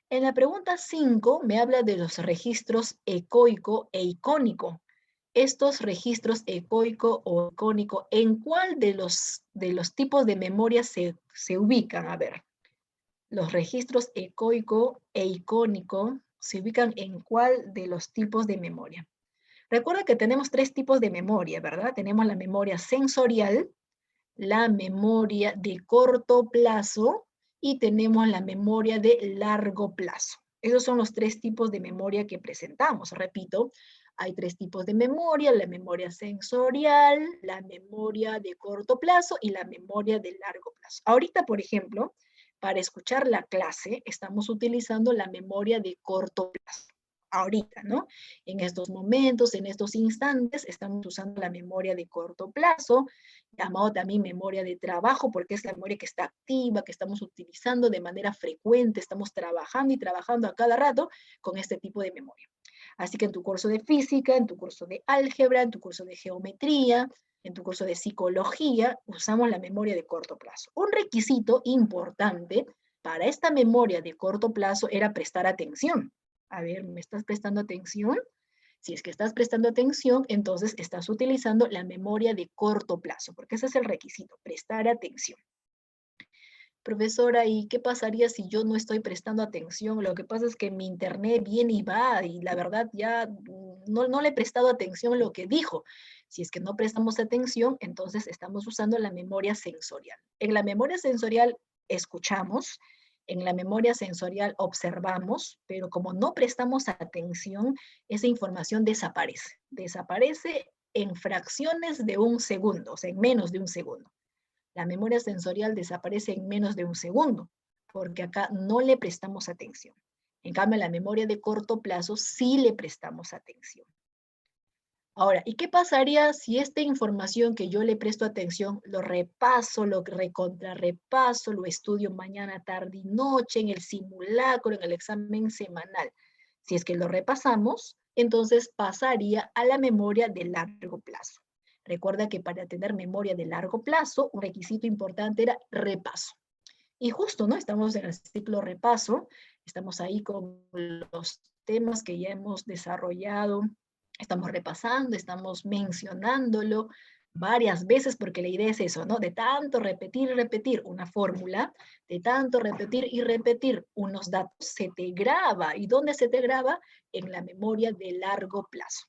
En la pregunta 5 me habla de los registros ecoico e icónico. Estos registros ecoico o icónico, ¿en cuál de los tipos de memoria se ubican? A ver, los registros ecoico e icónico se ubican en cuál de los tipos de memoria. Recuerda que tenemos 3 tipos de memoria, ¿verdad? Tenemos la memoria sensorial, la memoria de corto plazo y tenemos la memoria de largo plazo. Esos son los 3 tipos de memoria que presentamos. Repito, hay 3 tipos de memoria: la memoria sensorial, la memoria de corto plazo y la memoria de largo plazo. Ahorita, por ejemplo, para escuchar la clase, estamos utilizando la memoria de corto plazo. Ahorita, ¿no? En estos momentos, en estos instantes, estamos usando la memoria de corto plazo, llamado también memoria de trabajo, porque es la memoria que está activa, que estamos utilizando de manera frecuente, estamos trabajando y trabajando a cada rato con este tipo de memoria. Así que en tu curso de física, en tu curso de álgebra, en tu curso de geometría, en tu curso de psicología, usamos la memoria de corto plazo. Un requisito importante para esta memoria de corto plazo era prestar atención. A ver, ¿me estás prestando atención? Si es que estás prestando atención, entonces estás utilizando la memoria de corto plazo, porque ese es el requisito, prestar atención. Profesora, ¿y qué pasaría si yo no estoy prestando atención? Lo que pasa es que mi internet viene y va y la verdad ya no le he prestado atención a lo que dijo. Si es que no prestamos atención, entonces estamos usando la memoria sensorial. En la memoria sensorial escuchamos, en la memoria sensorial observamos, pero como no prestamos atención, esa información desaparece. Desaparece en fracciones de un segundo, o sea, en menos de un segundo. La memoria sensorial desaparece en menos de un segundo, porque acá no le prestamos atención. En cambio, la memoria de corto plazo sí le prestamos atención. Ahora, ¿y qué pasaría si esta información que yo le presto atención, lo repaso, lo recontrarrepaso, lo estudio mañana, tarde y noche, en el simulacro, en el examen semanal? Si es que lo repasamos, entonces pasaría a la memoria de largo plazo. Recuerda que para tener memoria de largo plazo, un requisito importante era repaso. Y justo, ¿no? Estamos en el ciclo repaso, estamos ahí con los temas que ya hemos desarrollado, estamos repasando, estamos mencionándolo varias veces, porque la idea es eso, ¿no? De tanto repetir y repetir una fórmula, de tanto repetir y repetir unos datos, se te graba. ¿Y dónde se te graba? En la memoria de largo plazo.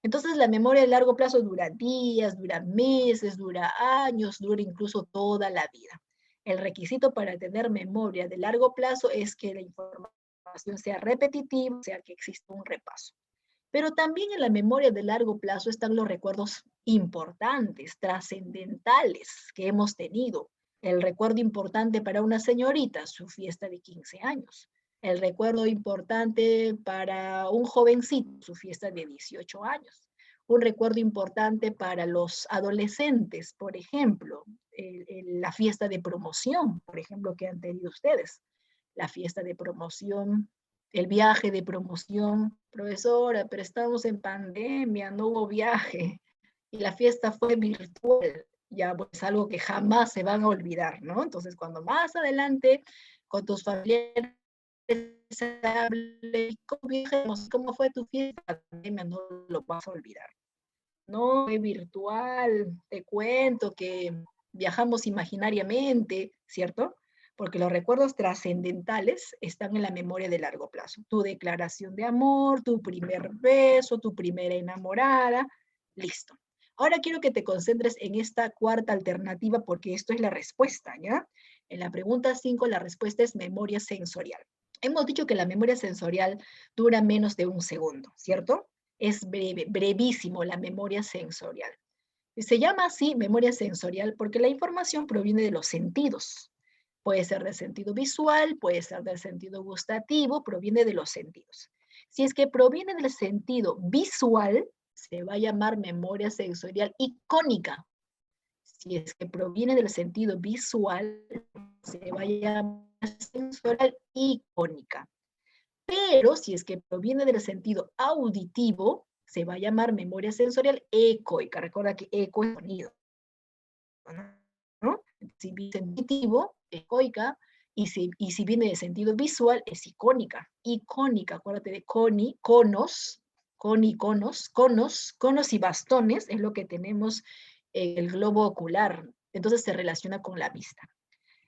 Entonces, la memoria de largo plazo dura días, dura meses, dura años, dura incluso toda la vida. El requisito para tener memoria de largo plazo es que la información sea repetitiva, o sea, que exista un repaso. Pero también en la memoria de largo plazo están los recuerdos importantes, trascendentales que hemos tenido. El recuerdo importante para una señorita, su fiesta de 15 años. El recuerdo importante para un jovencito, su fiesta de 18 años. Un recuerdo importante para los adolescentes, por ejemplo, la fiesta de promoción, por ejemplo, que han tenido ustedes. La fiesta de promoción, el viaje de promoción. Profesora, pero estamos en pandemia, no hubo viaje y la fiesta fue virtual. Ya, pues algo que jamás se van a olvidar, ¿no? Entonces, cuando más adelante con tus familiares se hable, ¿cómo fue tu fiesta? La pandemia no lo vas a olvidar. No, fue virtual, te cuento que viajamos imaginariamente, ¿cierto? Porque los recuerdos trascendentales están en la memoria de largo plazo. Tu declaración de amor, tu primer beso, tu primera enamorada, listo. Ahora quiero que te concentres en esta cuarta alternativa porque esto es la respuesta, ¿ya? En la pregunta 5 la respuesta es memoria sensorial. Hemos dicho que la memoria sensorial dura menos de un segundo, ¿cierto? Es breve, brevísimo la memoria sensorial. Se llama así memoria sensorial porque la información proviene de los sentidos. Puede ser del sentido visual, puede ser del sentido gustativo, proviene de los sentidos. Si es que proviene del sentido visual, se va a llamar memoria sensorial icónica. Si es que proviene del sentido visual, se va a llamar sensorial icónica. Pero si es que proviene del sentido auditivo, se va a llamar memoria sensorial ecoica. Recuerda que eco es sonido, ¿no? Si viene sensitivo, ecoica, y si viene de sentido visual, es icónica. Icónica, acuérdate de coni, conos, conos y bastones, es lo que tenemos en el globo ocular. Entonces se relaciona con la vista.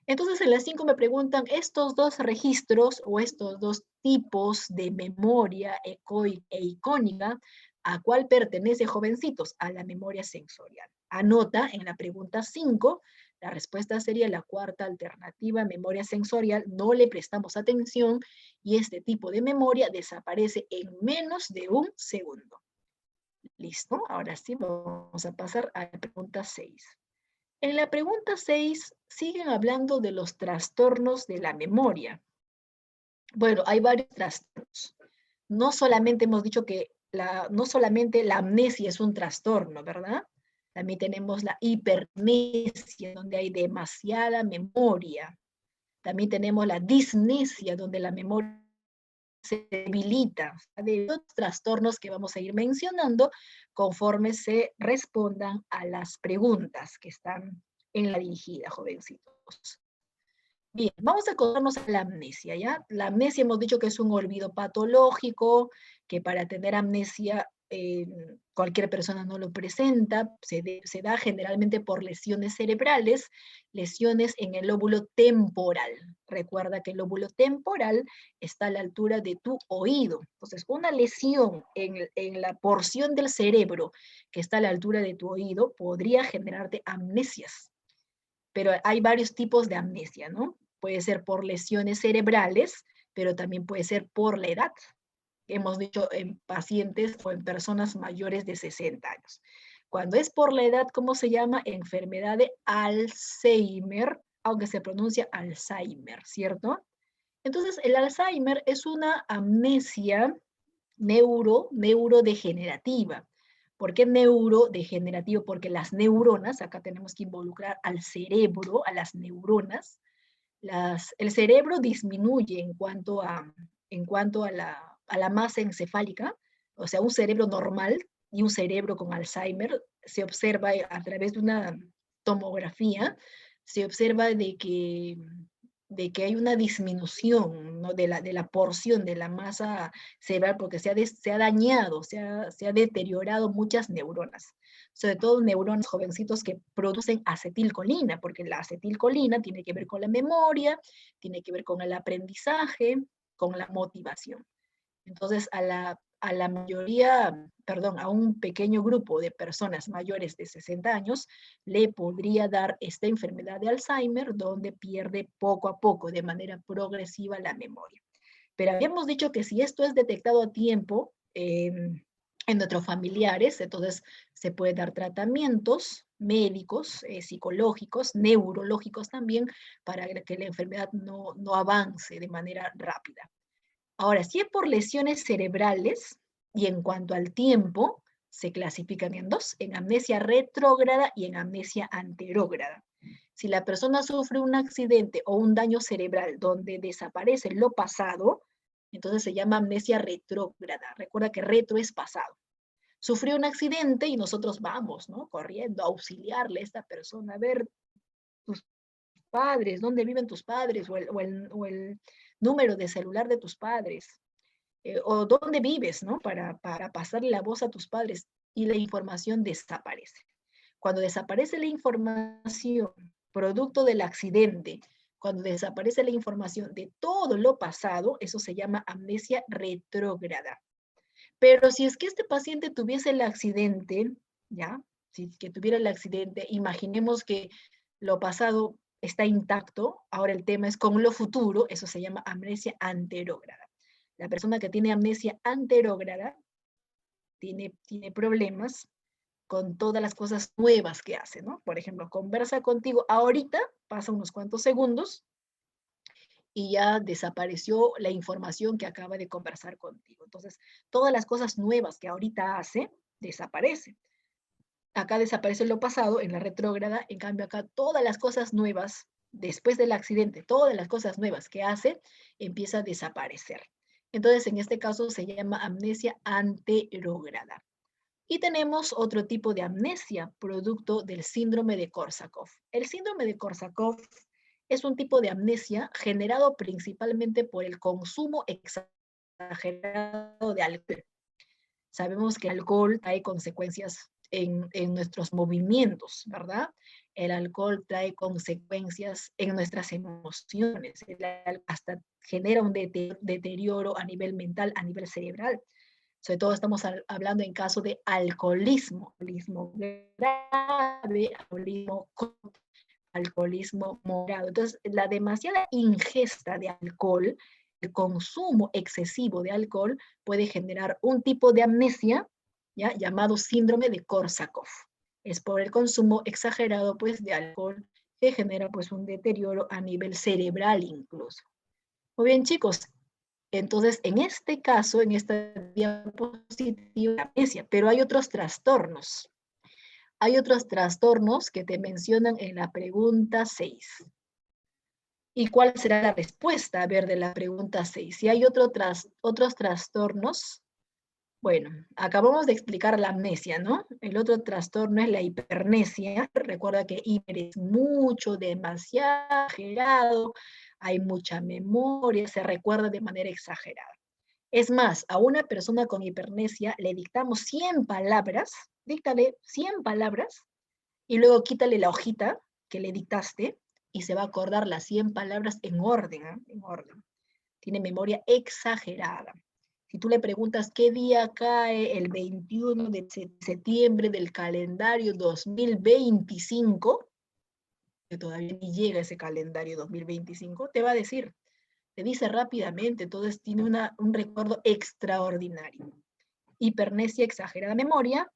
Entonces en las 5 me preguntan, estos dos registros o estos dos tipos de memoria ecoica e icónica, ¿a cuál pertenece, jovencitos? A la memoria sensorial. Anota en la pregunta 5, la respuesta sería la cuarta alternativa, memoria sensorial, no le prestamos atención y este tipo de memoria desaparece en menos de un segundo. ¿Listo? Ahora sí, vamos a pasar a la pregunta 6. En la pregunta 6 siguen hablando de los trastornos de la memoria. Bueno, hay varios trastornos. No solamente hemos dicho que no solamente la amnesia es un trastorno, ¿verdad? También tenemos la hipermnesia, donde hay demasiada memoria. También tenemos la disnesia, donde la memoria se debilita. De los trastornos que vamos a ir mencionando conforme se respondan a las preguntas que están en la dirigida, jovencitos. Bien, vamos a acordarnos a la amnesia, ¿ya? La amnesia hemos dicho que es un olvido patológico, que para tener amnesia cualquier persona no lo presenta, se da generalmente por lesiones cerebrales, lesiones en el lóbulo temporal. Recuerda que el lóbulo temporal está a la altura de tu oído. Entonces, una lesión en la porción del cerebro que está a la altura de tu oído podría generarte amnesias. Pero hay varios tipos de amnesia, ¿no? Puede ser por lesiones cerebrales, pero también puede ser por la edad. Hemos dicho en pacientes o en personas mayores de 60 años. Cuando es por la edad, ¿cómo se llama? Enfermedad de Alzheimer, aunque se pronuncia Alzheimer, ¿cierto? Entonces, el Alzheimer es una amnesia neurodegenerativa. ¿Por qué neurodegenerativo? Porque las neuronas, acá tenemos que involucrar al cerebro, a las neuronas. El cerebro disminuye en cuanto a la masa encefálica, o sea, un cerebro normal y un cerebro con Alzheimer se observa a través de una tomografía, se observa de que hay una disminución, ¿no? de la porción de la masa cerebral porque se ha dañado, se ha deteriorado muchas neuronas, sobre todo neuronas jovencitos que producen acetilcolina, porque la acetilcolina tiene que ver con la memoria, tiene que ver con el aprendizaje, con la motivación. Entonces, a la mayoría, perdón, a un pequeño grupo de personas mayores de 60 años, le podría dar esta enfermedad de Alzheimer, donde pierde poco a poco, de manera progresiva, la memoria. Pero habíamos dicho que si esto es detectado a tiempo en nuestros familiares, entonces se puede dar tratamientos médicos, psicológicos, neurológicos también, para que la enfermedad no avance de manera rápida. Ahora, si es por lesiones cerebrales y en cuanto al tiempo, se clasifican en dos, en amnesia retrógrada y en amnesia anterógrada. Si la persona sufre un accidente o un daño cerebral donde desaparece lo pasado, entonces se llama amnesia retrógrada. Recuerda que retro es pasado. Sufrió un accidente y nosotros vamos, ¿no? Corriendo a auxiliarle a esta persona, a ver tus padres, dónde viven tus padres, o el número de celular de tus padres, o dónde vives, ¿no? Para pasarle la voz a tus padres y la información desaparece. Cuando desaparece la información producto del accidente, cuando desaparece la información de todo lo pasado, eso se llama amnesia retrógrada. Pero si es que este paciente tuviese el accidente, ¿ya? Si es que tuviera el accidente, imaginemos que lo pasado está intacto, ahora el tema es con lo futuro, eso se llama amnesia anterógrada. La persona que tiene amnesia anterógrada tiene problemas con todas las cosas nuevas que hace, ¿no? Por ejemplo, conversa contigo ahorita, pasa unos cuantos segundos y ya desapareció la información que acaba de conversar contigo. Entonces, todas las cosas nuevas que ahorita hace, desaparecen. Acá desaparece lo pasado en la retrógrada, en cambio acá todas las cosas nuevas, después del accidente, todas las cosas nuevas que hace, empieza a desaparecer. Entonces, en este caso se llama amnesia anterógrada. Y tenemos otro tipo de amnesia, producto del síndrome de Korsakoff. El síndrome de Korsakoff es un tipo de amnesia generado principalmente por el consumo exagerado de alcohol. Sabemos que el alcohol trae consecuencias en nuestros movimientos, ¿verdad? El alcohol trae consecuencias en nuestras emociones, hasta genera un deterioro a nivel mental, a nivel cerebral. Sobre todo estamos hablando en caso de alcoholismo grave, alcoholismo moderado. Entonces, la demasiada ingesta de alcohol, el consumo excesivo de alcohol puede generar un tipo de amnesia, ¿ya? Llamado síndrome de Korsakoff. Es por el consumo exagerado, pues, de alcohol que genera, pues, un deterioro a nivel cerebral incluso. Muy bien, chicos. Entonces, en este caso, en esta diapositiva, amnesia, pero hay otros trastornos. Hay otros trastornos que te mencionan en la pregunta 6. ¿Y cuál será la respuesta? A ver, de la pregunta 6. Si hay otros trastornos Bueno, acabamos de explicar la amnesia, ¿no? El otro trastorno es la hipernesia. Recuerda que hiper es mucho, demasiado, exagerado, hay mucha memoria, se recuerda de manera exagerada. Es más, a una persona con hipernesia le dictamos 100 palabras, díctale 100 palabras y luego quítale la hojita que le dictaste y se va a acordar las 100 palabras en orden, ¿eh? En orden. Tiene memoria exagerada. Si tú le preguntas qué día cae el 21 de septiembre del calendario 2025, que todavía ni llega ese calendario 2025, te va a decir, te dice rápidamente, entonces tiene un recuerdo extraordinario. Hipernesia, exagerada memoria.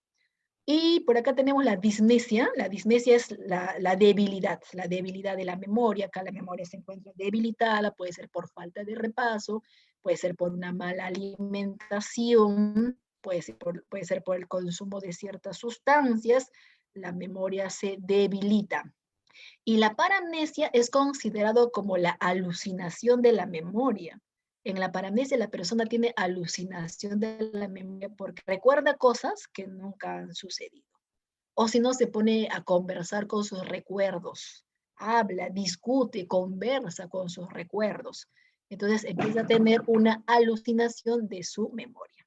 Y por acá tenemos la disnesia. La disnesia es la debilidad de la memoria. Acá la memoria se encuentra debilitada, puede ser por falta de repaso, puede ser por una mala alimentación, puede ser por el consumo de ciertas sustancias, la memoria se debilita. Y la paramnesia es considerado como la alucinación de la memoria. En la paramnesia la persona tiene alucinación de la memoria porque recuerda cosas que nunca han sucedido. O si no, se pone a conversar con sus recuerdos. Habla, discute, conversa con sus recuerdos. Entonces empieza a tener una alucinación de su memoria.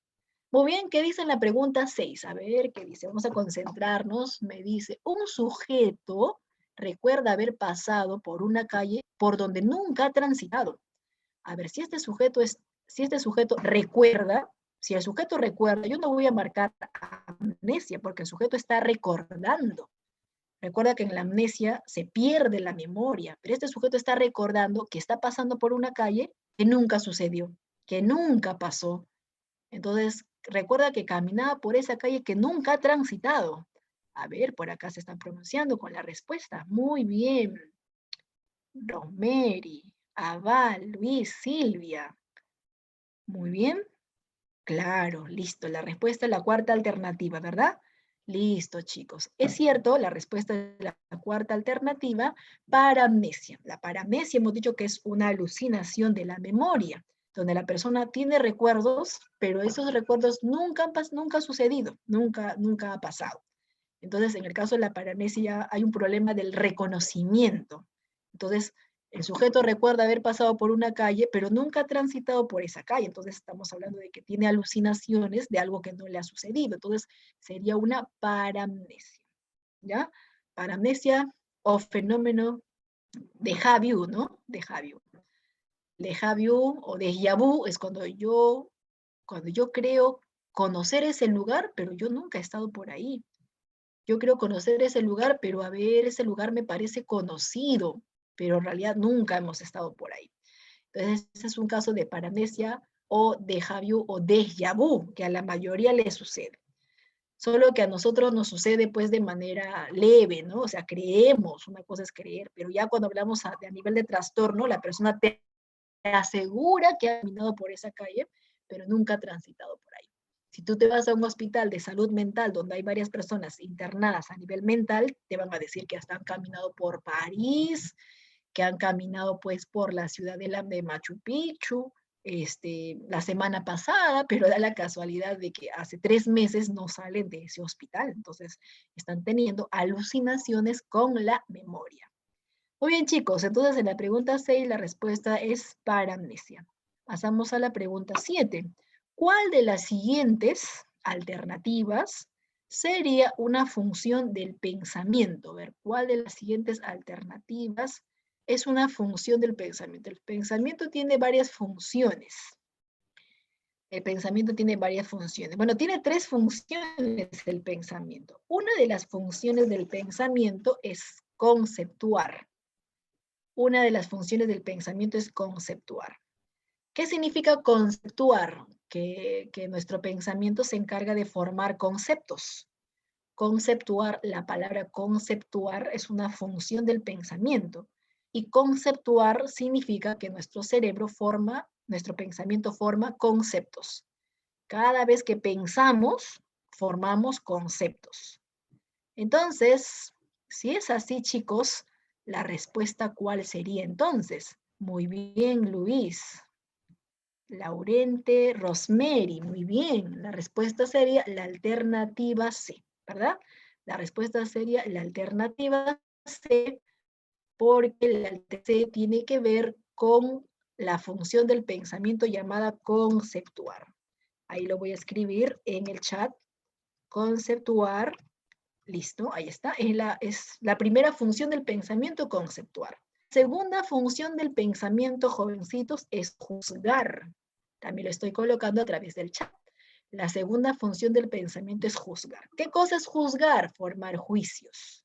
Muy bien, ¿qué dice en la pregunta 6? A ver, ¿qué dice? Vamos a concentrarnos. Me dice, un sujeto recuerda haber pasado por una calle por donde nunca ha transitado. A ver, si este sujeto recuerda, si el sujeto recuerda, yo no voy a marcar amnesia porque el sujeto está recordando. Recuerda que en la amnesia se pierde la memoria, pero este sujeto está recordando que está pasando por una calle que nunca sucedió, que nunca pasó. Entonces, recuerda que caminaba por esa calle que nunca ha transitado. A ver, por acá se están pronunciando con la respuesta. Muy bien. Rosemary, Aval, Luis, Silvia. Muy bien. Claro, listo. La respuesta es la cuarta alternativa, ¿verdad? Listo, chicos. Es cierto, la respuesta es la cuarta alternativa, paramnesia. La paramnesia hemos dicho que es una alucinación de la memoria, donde la persona tiene recuerdos, pero esos recuerdos nunca han sucedido, nunca ha pasado. Entonces, en el caso de la paramnesia hay un problema del reconocimiento. Entonces, el sujeto recuerda haber pasado por una calle, pero nunca ha transitado por esa calle. Entonces, estamos hablando de que tiene alucinaciones de algo que no le ha sucedido. Entonces, sería una paramnesia, ¿ya? Paramnesia o fenómeno de vu, ¿no? De vu. Déjà vu o déjà vu es cuando yo creo conocer ese lugar, pero yo nunca he estado por ahí. Yo creo conocer ese lugar, pero a ver, ese lugar me parece conocido, pero en realidad nunca hemos estado por ahí. Entonces, ese es un caso de paramnesia o déjà vu o déjà vu, que a la mayoría le sucede. Solo que a nosotros nos sucede pues de manera leve, ¿no? O sea, creemos, una cosa es creer, pero ya cuando hablamos a nivel de trastorno, la persona te asegura que ha caminado por esa calle, pero nunca ha transitado por ahí. Si tú te vas a un hospital de salud mental donde hay varias personas internadas a nivel mental, te van a decir que hasta han caminado por París, que han caminado pues por la ciudad de Machu Picchu, la semana pasada, pero da la casualidad de que hace 3 meses no salen de ese hospital. Entonces, están teniendo alucinaciones con la memoria. Muy bien, chicos, entonces en la pregunta 6 la respuesta es paramnesia. Pasamos a la pregunta 7. ¿Cuál de las siguientes alternativas sería una función del pensamiento? A ver, ¿cuál de las siguientes alternativas es una función del pensamiento? El pensamiento tiene varias funciones. El pensamiento tiene varias funciones. Bueno, tiene 3 funciones el pensamiento. Una de las funciones del pensamiento es conceptuar. Una de las funciones del pensamiento es conceptuar. ¿Qué significa conceptuar? Que nuestro pensamiento se encarga de formar conceptos. Conceptuar, la palabra conceptuar es una función del pensamiento. Y conceptuar significa que nuestro cerebro forma, nuestro pensamiento forma conceptos. Cada vez que pensamos, formamos conceptos. Entonces, si es así, chicos, la respuesta, ¿cuál sería entonces? Muy bien, Luis. Laurente, Rosemary, muy bien. La respuesta sería la alternativa C, ¿verdad? La respuesta sería la alternativa C, porque la alternativa C tiene que ver con la función del pensamiento llamada conceptuar. Ahí lo voy a escribir en el chat. Conceptuar, listo, ahí está. Es la primera función del pensamiento, conceptuar. Segunda función del pensamiento, jovencitos, es juzgar. También lo estoy colocando a través del chat. La segunda función del pensamiento es juzgar. ¿Qué cosa es juzgar? Formar juicios.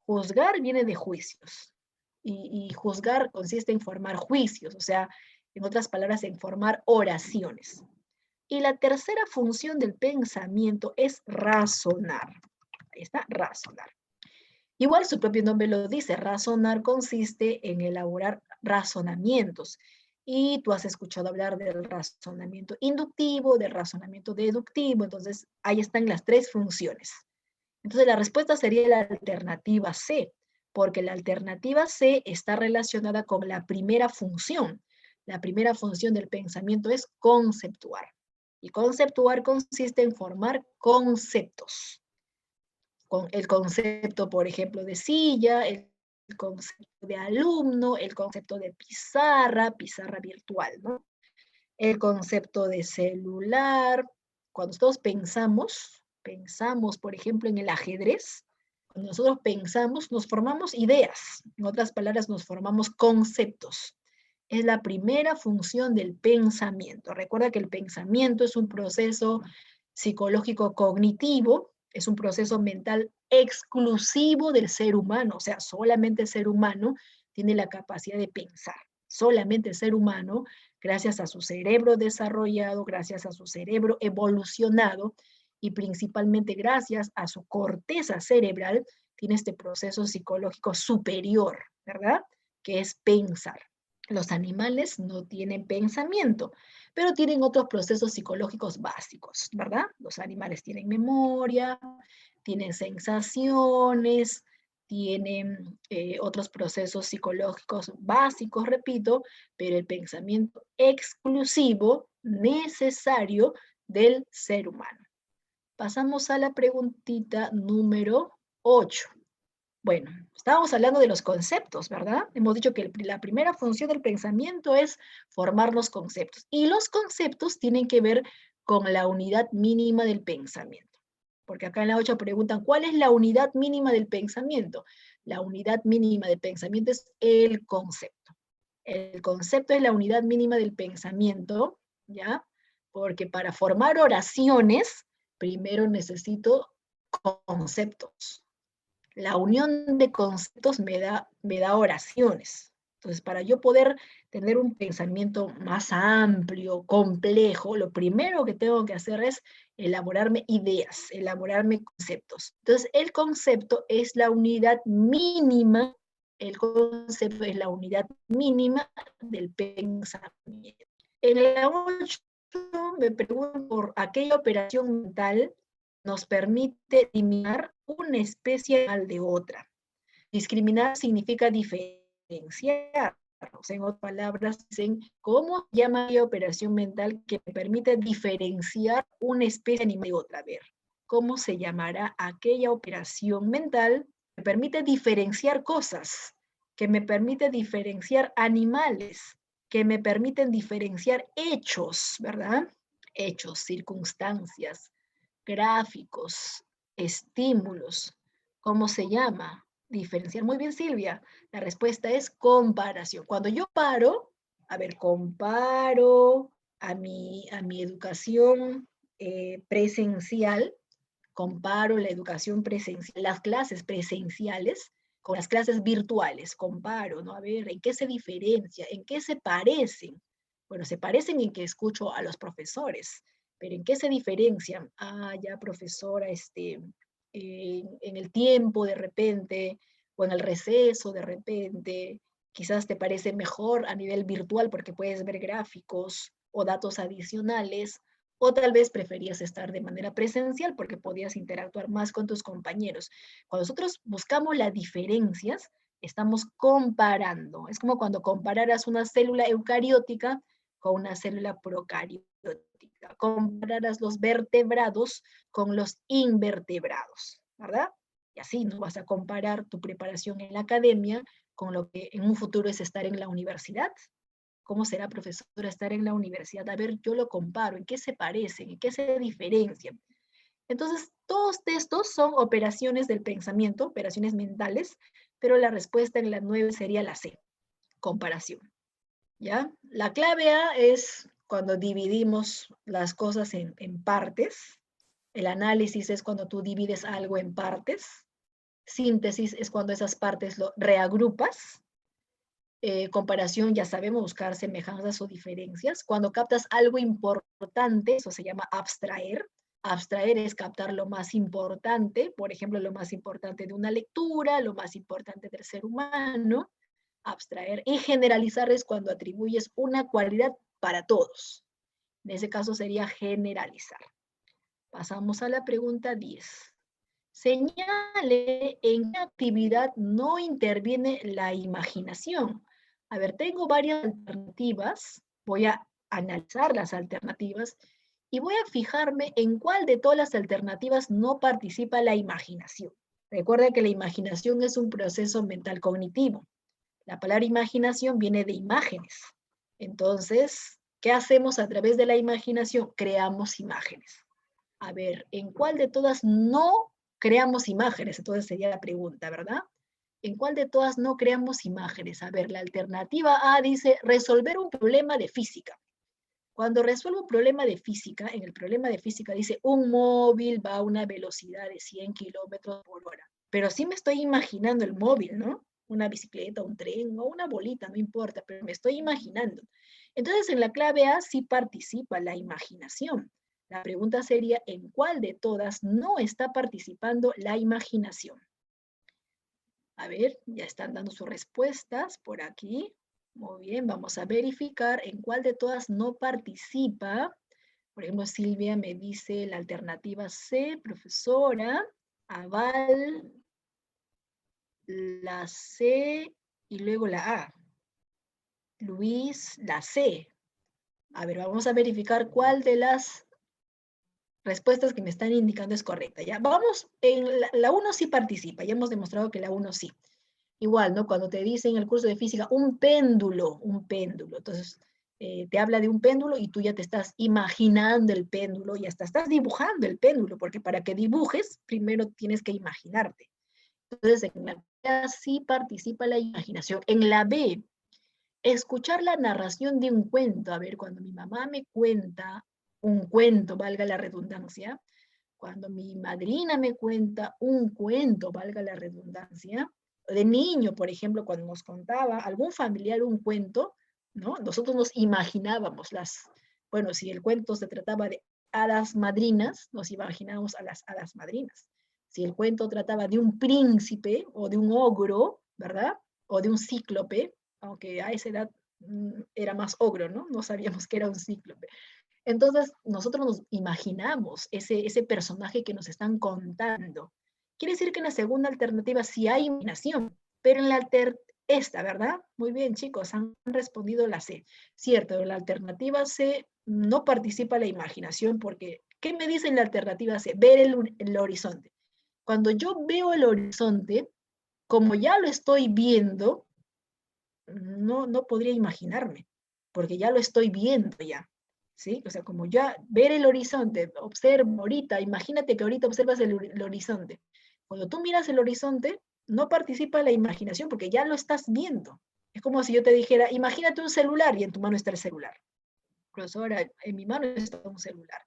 Juzgar viene de juicios. Y juzgar consiste en formar juicios, o sea, en otras palabras, en formar oraciones. Y la tercera función del pensamiento es razonar. Ahí está, razonar. Igual su propio nombre lo dice, razonar consiste en elaborar razonamientos. Y tú has escuchado hablar del razonamiento inductivo, del razonamiento deductivo, entonces ahí están las tres funciones. Entonces la respuesta sería la alternativa C, porque la alternativa C está relacionada con la primera función. La primera función del pensamiento es conceptuar. Y conceptuar consiste en formar conceptos. Con el concepto, por ejemplo, de silla, el concepto de alumno, el concepto de pizarra, pizarra virtual, ¿no? El concepto de celular. Cuando nosotros pensamos, por ejemplo, en el ajedrez, cuando nosotros pensamos, nos formamos ideas. En otras palabras, nos formamos conceptos. Es la primera función del pensamiento. Recuerda que el pensamiento es un proceso psicológico cognitivo, es un proceso mental exclusivo del ser humano, o sea, solamente el ser humano tiene la capacidad de pensar. Solamente el ser humano, gracias a su cerebro desarrollado, gracias a su cerebro evolucionado y principalmente gracias a su corteza cerebral, tiene este proceso psicológico superior, ¿verdad? Que es pensar. Los animales no tienen pensamiento, pero tienen otros procesos psicológicos básicos, ¿verdad? Los animales tienen memoria, tienen sensaciones, tienen otros procesos psicológicos básicos, repito, pero el pensamiento exclusivo, necesario del ser humano. Pasamos a la preguntita número 8. Bueno, estábamos hablando de los conceptos, ¿verdad? Hemos dicho que la primera función del pensamiento es formar los conceptos. Y los conceptos tienen que ver con la unidad mínima del pensamiento. Porque acá en la 8 preguntan, ¿cuál es la unidad mínima del pensamiento? La unidad mínima del pensamiento es el concepto. El concepto es la unidad mínima del pensamiento, ¿ya? Porque para formar oraciones, primero necesito conceptos. La unión de conceptos me da oraciones. Entonces, para yo poder tener un pensamiento más amplio, complejo, lo primero que tengo que hacer es elaborarme ideas, elaborarme conceptos. Entonces, el concepto es la unidad mínima, el concepto es la unidad mínima del pensamiento. En la 8 me pregunto por aquella operación mental nos permite eliminar una especie de otra. Discriminar significa diferenciar. O sea, en otras palabras, dicen, ¿cómo llama aquella operación mental que me permite diferenciar una especie animal de otra? A ver, ¿cómo se llamará aquella operación mental que permite diferenciar cosas, que me permite diferenciar animales, que me permiten diferenciar hechos, ¿verdad? Hechos, circunstancias, gráficos, estímulos. ¿Cómo se llama? Diferenciar. Muy bien, Silvia. La respuesta es comparación. Cuando yo paro, a ver, comparo a mi educación presencial, comparo la educación presencial, las clases presenciales con las clases virtuales, comparo, ¿no? A ver, ¿en qué se diferencia? ¿En qué se parecen? Bueno, se parecen en que escucho a los profesores, pero ¿en qué se diferencian? Ah, ya, profesora, en el tiempo de repente, o en el receso de repente, quizás te parece mejor a nivel virtual porque puedes ver gráficos o datos adicionales, o tal vez preferías estar de manera presencial porque podías interactuar más con tus compañeros. Cuando nosotros buscamos las diferencias, estamos comparando. Es como cuando compararas una célula eucariótica con una célula procariótica. Compararás los vertebrados con los invertebrados, ¿verdad? Y así no vas a comparar tu preparación en la academia con lo que en un futuro es estar en la universidad. ¿Cómo será, profesora, estar en la universidad? A ver, yo lo comparo, ¿en qué se parecen? ¿En qué se diferencian? Entonces, todos estos son operaciones del pensamiento, operaciones mentales, pero la respuesta en la 9 sería la C, comparación. ¿Ya? La clave A es cuando dividimos las cosas en partes. El análisis es cuando tú divides algo en partes. Síntesis es cuando esas partes lo reagrupas. Comparación, ya sabemos buscar semejanzas o diferencias. Cuando captas algo importante, eso se llama abstraer. Abstraer es captar lo más importante, por ejemplo, lo más importante de una lectura, lo más importante del ser humano. Abstraer. Y generalizar es cuando atribuyes una cualidad para todos. En ese caso sería generalizar. Pasamos a la pregunta 10. Señale en qué actividad no interviene la imaginación. A ver, tengo varias alternativas. Voy a analizar las alternativas y voy a fijarme en cuál de todas las alternativas no participa la imaginación. Recuerda que la imaginación es un proceso mental cognitivo. La palabra imaginación viene de imágenes. Entonces, ¿qué hacemos a través de la imaginación? Creamos imágenes. A ver, ¿en cuál de todas no creamos imágenes? Entonces sería la pregunta, ¿verdad? ¿En cuál de todas no creamos imágenes? A ver, la alternativa A dice resolver un problema de física. Cuando resuelvo un problema de física, en el problema de física dice un móvil va a una velocidad de 100 kilómetros por hora. Pero sí me estoy imaginando el móvil, ¿no? Una bicicleta, un tren o una bolita, no importa, pero me estoy imaginando. Entonces, en la clave A sí participa la imaginación. La pregunta sería, ¿en cuál de todas no está participando la imaginación? A ver, ya están dando sus respuestas por aquí. Muy bien, vamos a verificar en cuál de todas no participa. Por ejemplo, Silvia me dice la alternativa C, profesora, aval, la C y luego la A. Luis, la C. A ver, vamos a verificar cuál de las respuestas que me están indicando es correcta. ¿Ya? Vamos, en la 1 sí participa, ya hemos demostrado que la 1 sí. Igual, ¿no? Cuando te dicen en el curso de física, un péndulo. Entonces, te habla de un péndulo y tú ya te estás imaginando el péndulo y hasta estás dibujando el péndulo, porque para que dibujes, primero tienes que imaginarte. Entonces, en la A sí participa la imaginación. En la B, escuchar la narración de un cuento. A ver, cuando mi mamá me cuenta un cuento, valga la redundancia, cuando mi madrina me cuenta un cuento, valga la redundancia, de niño, por ejemplo, cuando nos contaba algún familiar un cuento, ¿no? Nosotros nos imaginábamos bueno, si el cuento se trataba de hadas madrinas, nos imaginábamos a las hadas madrinas. Si el cuento trataba de un príncipe o de un ogro, ¿verdad? O de un cíclope, aunque a esa edad era más ogro, ¿no? No sabíamos que era un cíclope. Entonces, nosotros nos imaginamos ese personaje que nos están contando. Quiere decir que en la segunda alternativa sí hay imaginación, pero en la esta, ¿verdad? Muy bien, chicos, han respondido la C. Cierto, en la alternativa C no participa la imaginación porque, ¿qué me dice en la alternativa C? Ver el horizonte. Cuando yo veo el horizonte, como ya lo estoy viendo, no podría imaginarme, porque ya lo estoy viendo ya. ¿Sí? O sea, como ya ver el horizonte, observo ahorita, imagínate que ahorita observas el horizonte. Cuando tú miras el horizonte, no participa la imaginación porque ya lo estás viendo. Es como si yo te dijera, imagínate un celular y en tu mano está el celular. Profesora, en mi mano está un celular.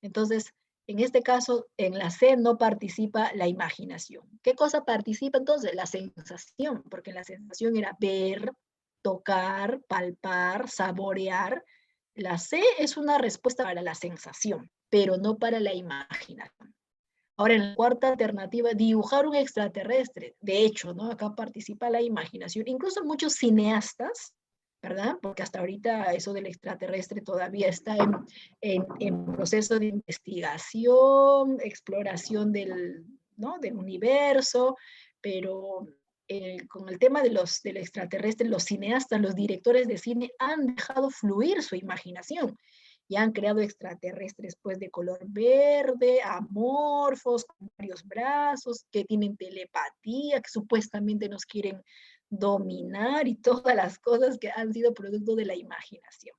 Entonces, en este caso, en la C no participa la imaginación. ¿Qué cosa participa entonces? La sensación, porque la sensación era ver, tocar, palpar, saborear. La C es una respuesta para la sensación, pero no para la imaginación. Ahora, en la cuarta alternativa, dibujar un extraterrestre. De hecho, ¿no? Acá participa la imaginación. Incluso muchos cineastas, ¿verdad? Porque hasta ahorita eso del extraterrestre todavía está en proceso de investigación, exploración del, ¿no? Del universo, pero con el tema del extraterrestre, los cineastas, los directores de cine han dejado fluir su imaginación y han creado extraterrestres pues de color verde, amorfos, con varios brazos, que tienen telepatía, que supuestamente nos quieren dominar y todas las cosas que han sido producto de la imaginación.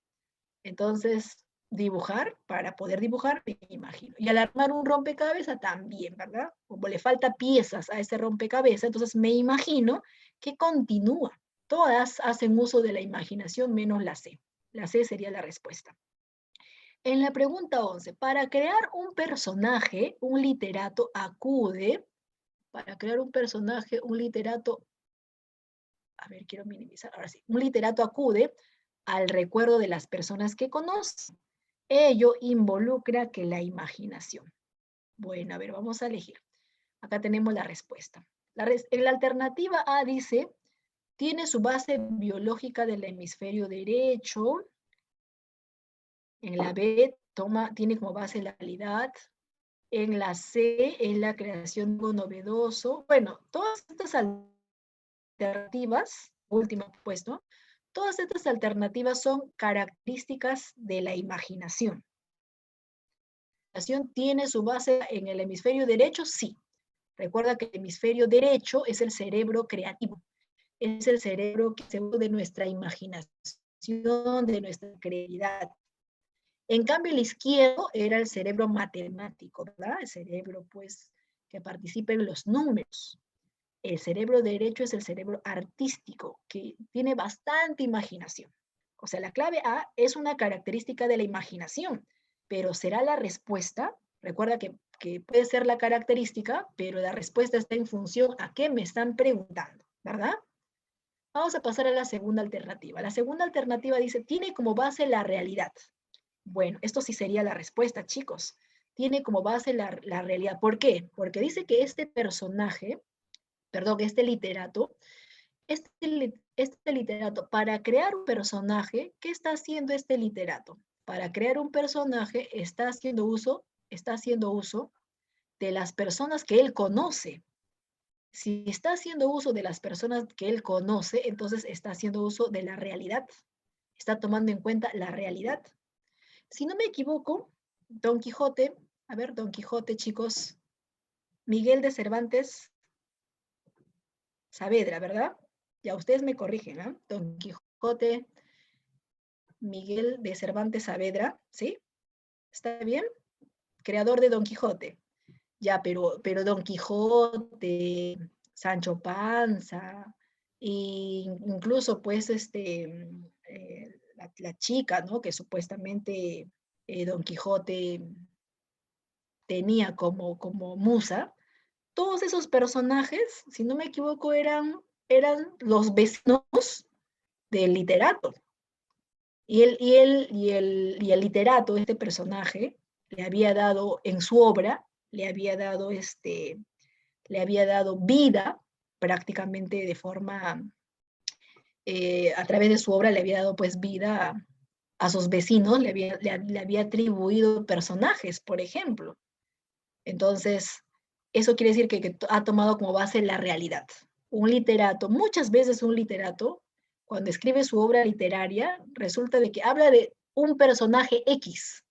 Entonces, dibujar, para poder dibujar, me imagino. Y al armar un rompecabezas también, ¿verdad? Como le falta piezas a ese rompecabezas, entonces me imagino que continúa. Todas hacen uso de la imaginación menos la C. La C sería la respuesta. En la pregunta 11, para crear un personaje, un literato acude, para crear un personaje, un literato, a ver, quiero minimizar, ahora sí, un literato acude al recuerdo de las personas que conoce. Ello involucra que la imaginación. Bueno, a ver, vamos a elegir. Acá tenemos la respuesta. En la alternativa A dice, tiene su base biológica del hemisferio derecho. En la B tiene como base la realidad. En la C es la creación de algo novedoso. Bueno, todas estas alternativas, último puesto, todas estas alternativas son características de la imaginación. ¿La imaginación tiene su base en el hemisferio derecho? Sí. Recuerda que el hemisferio derecho es el cerebro creativo. Es el cerebro que se usa de nuestra imaginación, de nuestra creatividad. En cambio, el izquierdo era el cerebro matemático, ¿verdad? El cerebro, pues, que participa en los números. El cerebro derecho es el cerebro artístico, que tiene bastante imaginación. O sea, la clave A es una característica de la imaginación, pero será la respuesta. Recuerda que puede ser la característica, pero la respuesta está en función a qué me están preguntando, ¿verdad? Vamos a pasar a la segunda alternativa. La segunda alternativa dice, tiene como base la realidad. Bueno, esto sí sería la respuesta, chicos. Tiene como base la realidad. ¿Por qué? Porque dice que este personaje, perdón, este literato, este literato, para crear un personaje, ¿qué está haciendo este literato? Para crear un personaje está haciendo uso de las personas que él conoce. Si está haciendo uso de las personas que él conoce, entonces está haciendo uso de la realidad. Está tomando en cuenta la realidad. Si no me equivoco, Don Quijote, a ver, Don Quijote, chicos, Miguel de Cervantes Saavedra, ¿verdad? Ya ustedes me corrigen, ¿eh? Don Quijote, Miguel de Cervantes Saavedra, ¿sí? ¿Está bien? Creador de Don Quijote. Ya, pero Don Quijote, Sancho Panza, e incluso pues la chica, ¿no? Que supuestamente Don Quijote tenía como musa, todos esos personajes, si no me equivoco, eran los vecinos del literato. Y el literato, este personaje, le había dado en su obra, le había dado vida prácticamente de forma, a través de su obra le había dado pues vida a sus vecinos, le había atribuido personajes, por ejemplo. Entonces, eso quiere decir que ha tomado como base la realidad. Un literato, muchas veces un literato, cuando escribe su obra literaria, resulta de que habla de un personaje X,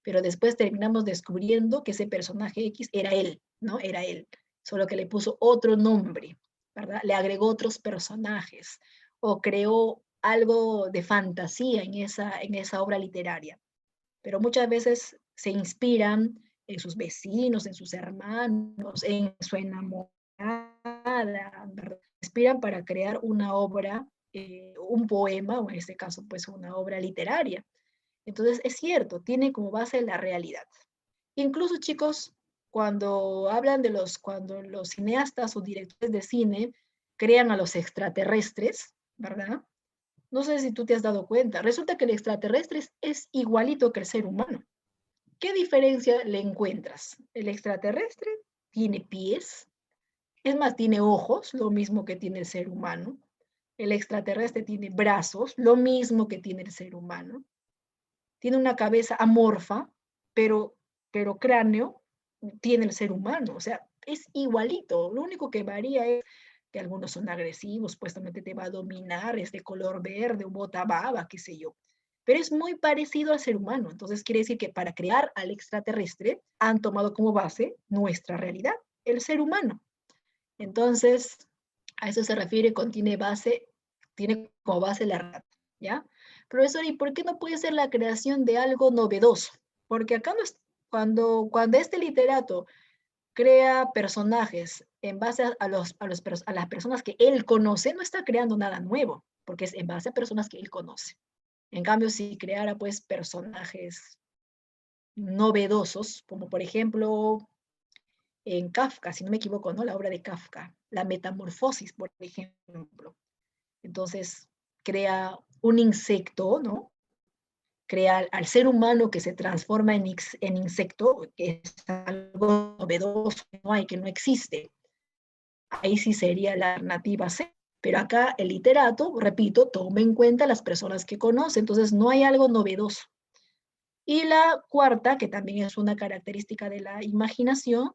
pero después terminamos descubriendo que ese personaje X era él, ¿no? Era él, solo que le puso otro nombre, ¿verdad? Le agregó otros personajes o creó algo de fantasía en esa obra literaria. Pero muchas veces se inspiran en sus vecinos, en sus hermanos, en su enamorada, ¿verdad? Se inspiran para crear una obra, un poema, o en este caso, pues una obra literaria. Entonces, es cierto, tiene como base la realidad. Incluso, chicos, cuando los cineastas o directores de cine crean a los extraterrestres, ¿verdad? No sé si tú te has dado cuenta, resulta que el extraterrestre es igualito que el ser humano. ¿Qué diferencia le encuentras? El extraterrestre tiene pies, es más, tiene ojos, lo mismo que tiene el ser humano. El extraterrestre tiene brazos, lo mismo que tiene el ser humano. Tiene una cabeza amorfa, pero cráneo tiene el ser humano. O sea, es igualito. Lo único que varía es que algunos son agresivos, supuestamente te va a dominar, es de color verde, o bota baba, qué sé yo. Pero es muy parecido al ser humano. Entonces quiere decir que para crear al extraterrestre han tomado como base nuestra realidad, el ser humano. Entonces, a eso se refiere con tiene como base la realidad, ¿ya? Profesor, ¿y por qué no puede ser la creación de algo novedoso? Porque acá no es, cuando este literato crea personajes en base a las personas que él conoce, no está creando nada nuevo, porque es en base a personas que él conoce. En cambio, si creara pues personajes novedosos, como por ejemplo en Kafka, si no me equivoco, ¿no? La obra de Kafka, La Metamorfosis, por ejemplo. Entonces, crea un insecto, ¿no? Crea al ser humano que se transforma en insecto, que es algo novedoso, ¿no? Hay que no existe. Ahí sí sería la alternativa C. Pero acá el literato, repito, toma en cuenta las personas que conoce, entonces no hay algo novedoso. Y la cuarta, que también es una característica de la imaginación,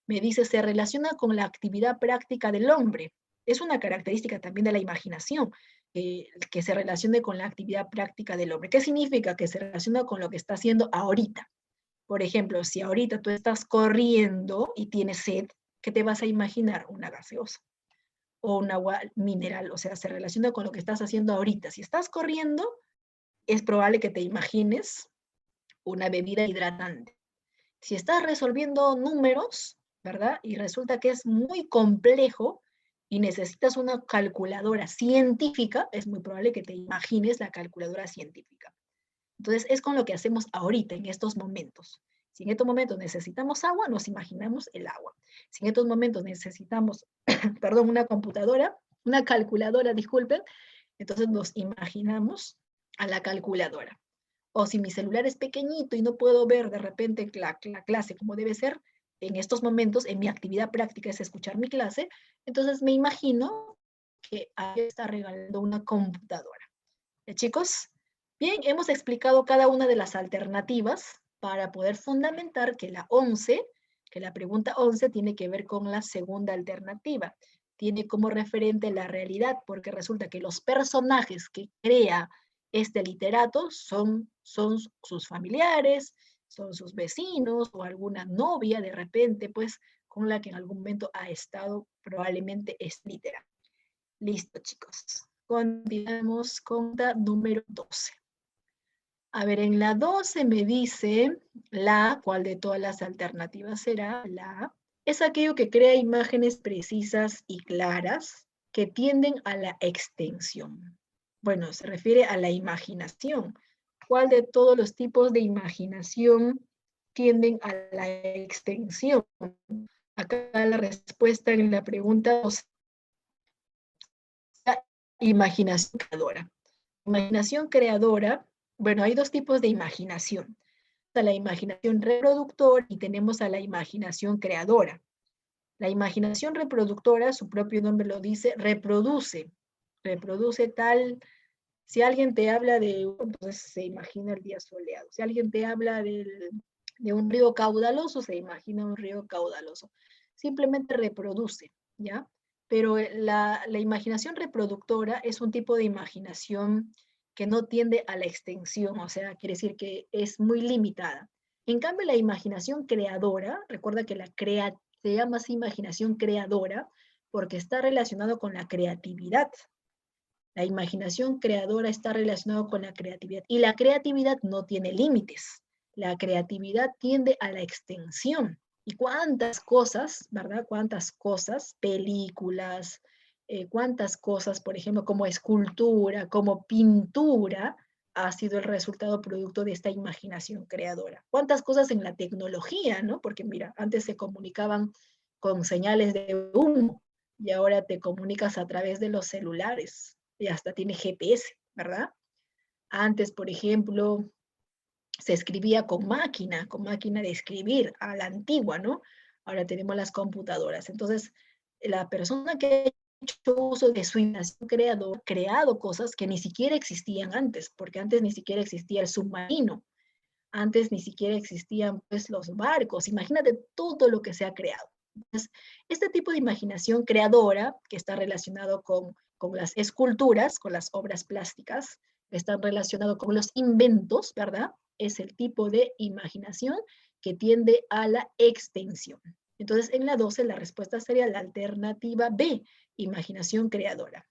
me dice, se relaciona con la actividad práctica del hombre. Es una característica también de la imaginación, que se relacione con la actividad práctica del hombre. ¿Qué significa? Que se relaciona con lo que está haciendo ahorita. Por ejemplo, si ahorita tú estás corriendo y tienes sed, ¿qué te vas a imaginar? Una gaseosa o un agua mineral, o sea, se relaciona con lo que estás haciendo ahorita. Si estás corriendo, es probable que te imagines una bebida hidratante. Si estás resolviendo números, ¿verdad? Y resulta que es muy complejo y necesitas una calculadora científica, es muy probable que te imagines la calculadora científica. Entonces, es con lo que hacemos ahorita, en estos momentos. Si en estos momentos necesitamos agua, nos imaginamos el agua. Si en estos momentos necesitamos, perdón, una calculadora, disculpen, entonces nos imaginamos a la calculadora. O si mi celular es pequeñito y no puedo ver de repente la clase como debe ser, en estos momentos, en mi actividad práctica es escuchar mi clase, entonces me imagino que ahí está regalando una computadora. Chicos, bien, hemos explicado cada una de las alternativas para poder fundamentar que que la pregunta 11 tiene que ver con la segunda alternativa. Tiene como referente la realidad, porque resulta que los personajes que crea este literato son sus familiares, son sus vecinos o alguna novia de repente, pues, con la que en algún momento ha estado probablemente este literato. Listo, chicos. Continuamos con la número 12. A ver, en la 12 me dice ¿cuál de todas las alternativas será? Es aquello que crea imágenes precisas y claras que tienden a la extensión. Bueno, se refiere a la imaginación. ¿Cuál de todos los tipos de imaginación tienden a la extensión? Acá la respuesta en la pregunta 12. Imaginación creadora. Imaginación creadora, bueno, hay dos tipos de imaginación. Está la imaginación reproductora y tenemos a la imaginación creadora. La imaginación reproductora, su propio nombre lo dice, reproduce tal, si alguien te habla entonces se imagina el día soleado. Si alguien te habla de un río caudaloso, se imagina un río caudaloso. Simplemente reproduce, ¿ya? Pero la imaginación reproductora es un tipo de imaginación que no tiende a la extensión, o sea, quiere decir que es muy limitada. En cambio, la imaginación creadora, recuerda que se llama así imaginación creadora porque está relacionado con la creatividad. La imaginación creadora está relacionada con la creatividad y la creatividad no tiene límites. La creatividad tiende a la extensión. Y cuántas cosas, ¿verdad? Cuántas cosas, películas, cuántas cosas, por ejemplo, como escultura, como pintura, ha sido el resultado producto de esta imaginación creadora. Cuántas cosas en la tecnología, ¿no? Porque mira, antes se comunicaban con señales de humo y ahora te comunicas a través de los celulares y hasta tiene GPS, ¿verdad? Antes, por ejemplo, se escribía con máquina de escribir a la antigua, ¿no? Ahora tenemos las computadoras. Entonces, la persona que ha hecho uso de su imaginación creado cosas que ni siquiera existían antes, porque antes ni siquiera existía el submarino, antes ni siquiera existían pues los barcos. Imagínate todo lo que se ha creado, Entonces, este tipo de imaginación creadora, que está relacionado con las esculturas, con las obras plásticas, que están relacionado con los inventos, ¿verdad? Es el tipo de imaginación que tiende a la extensión. Entonces, en la 12 la respuesta sería la alternativa B, imaginación creadora.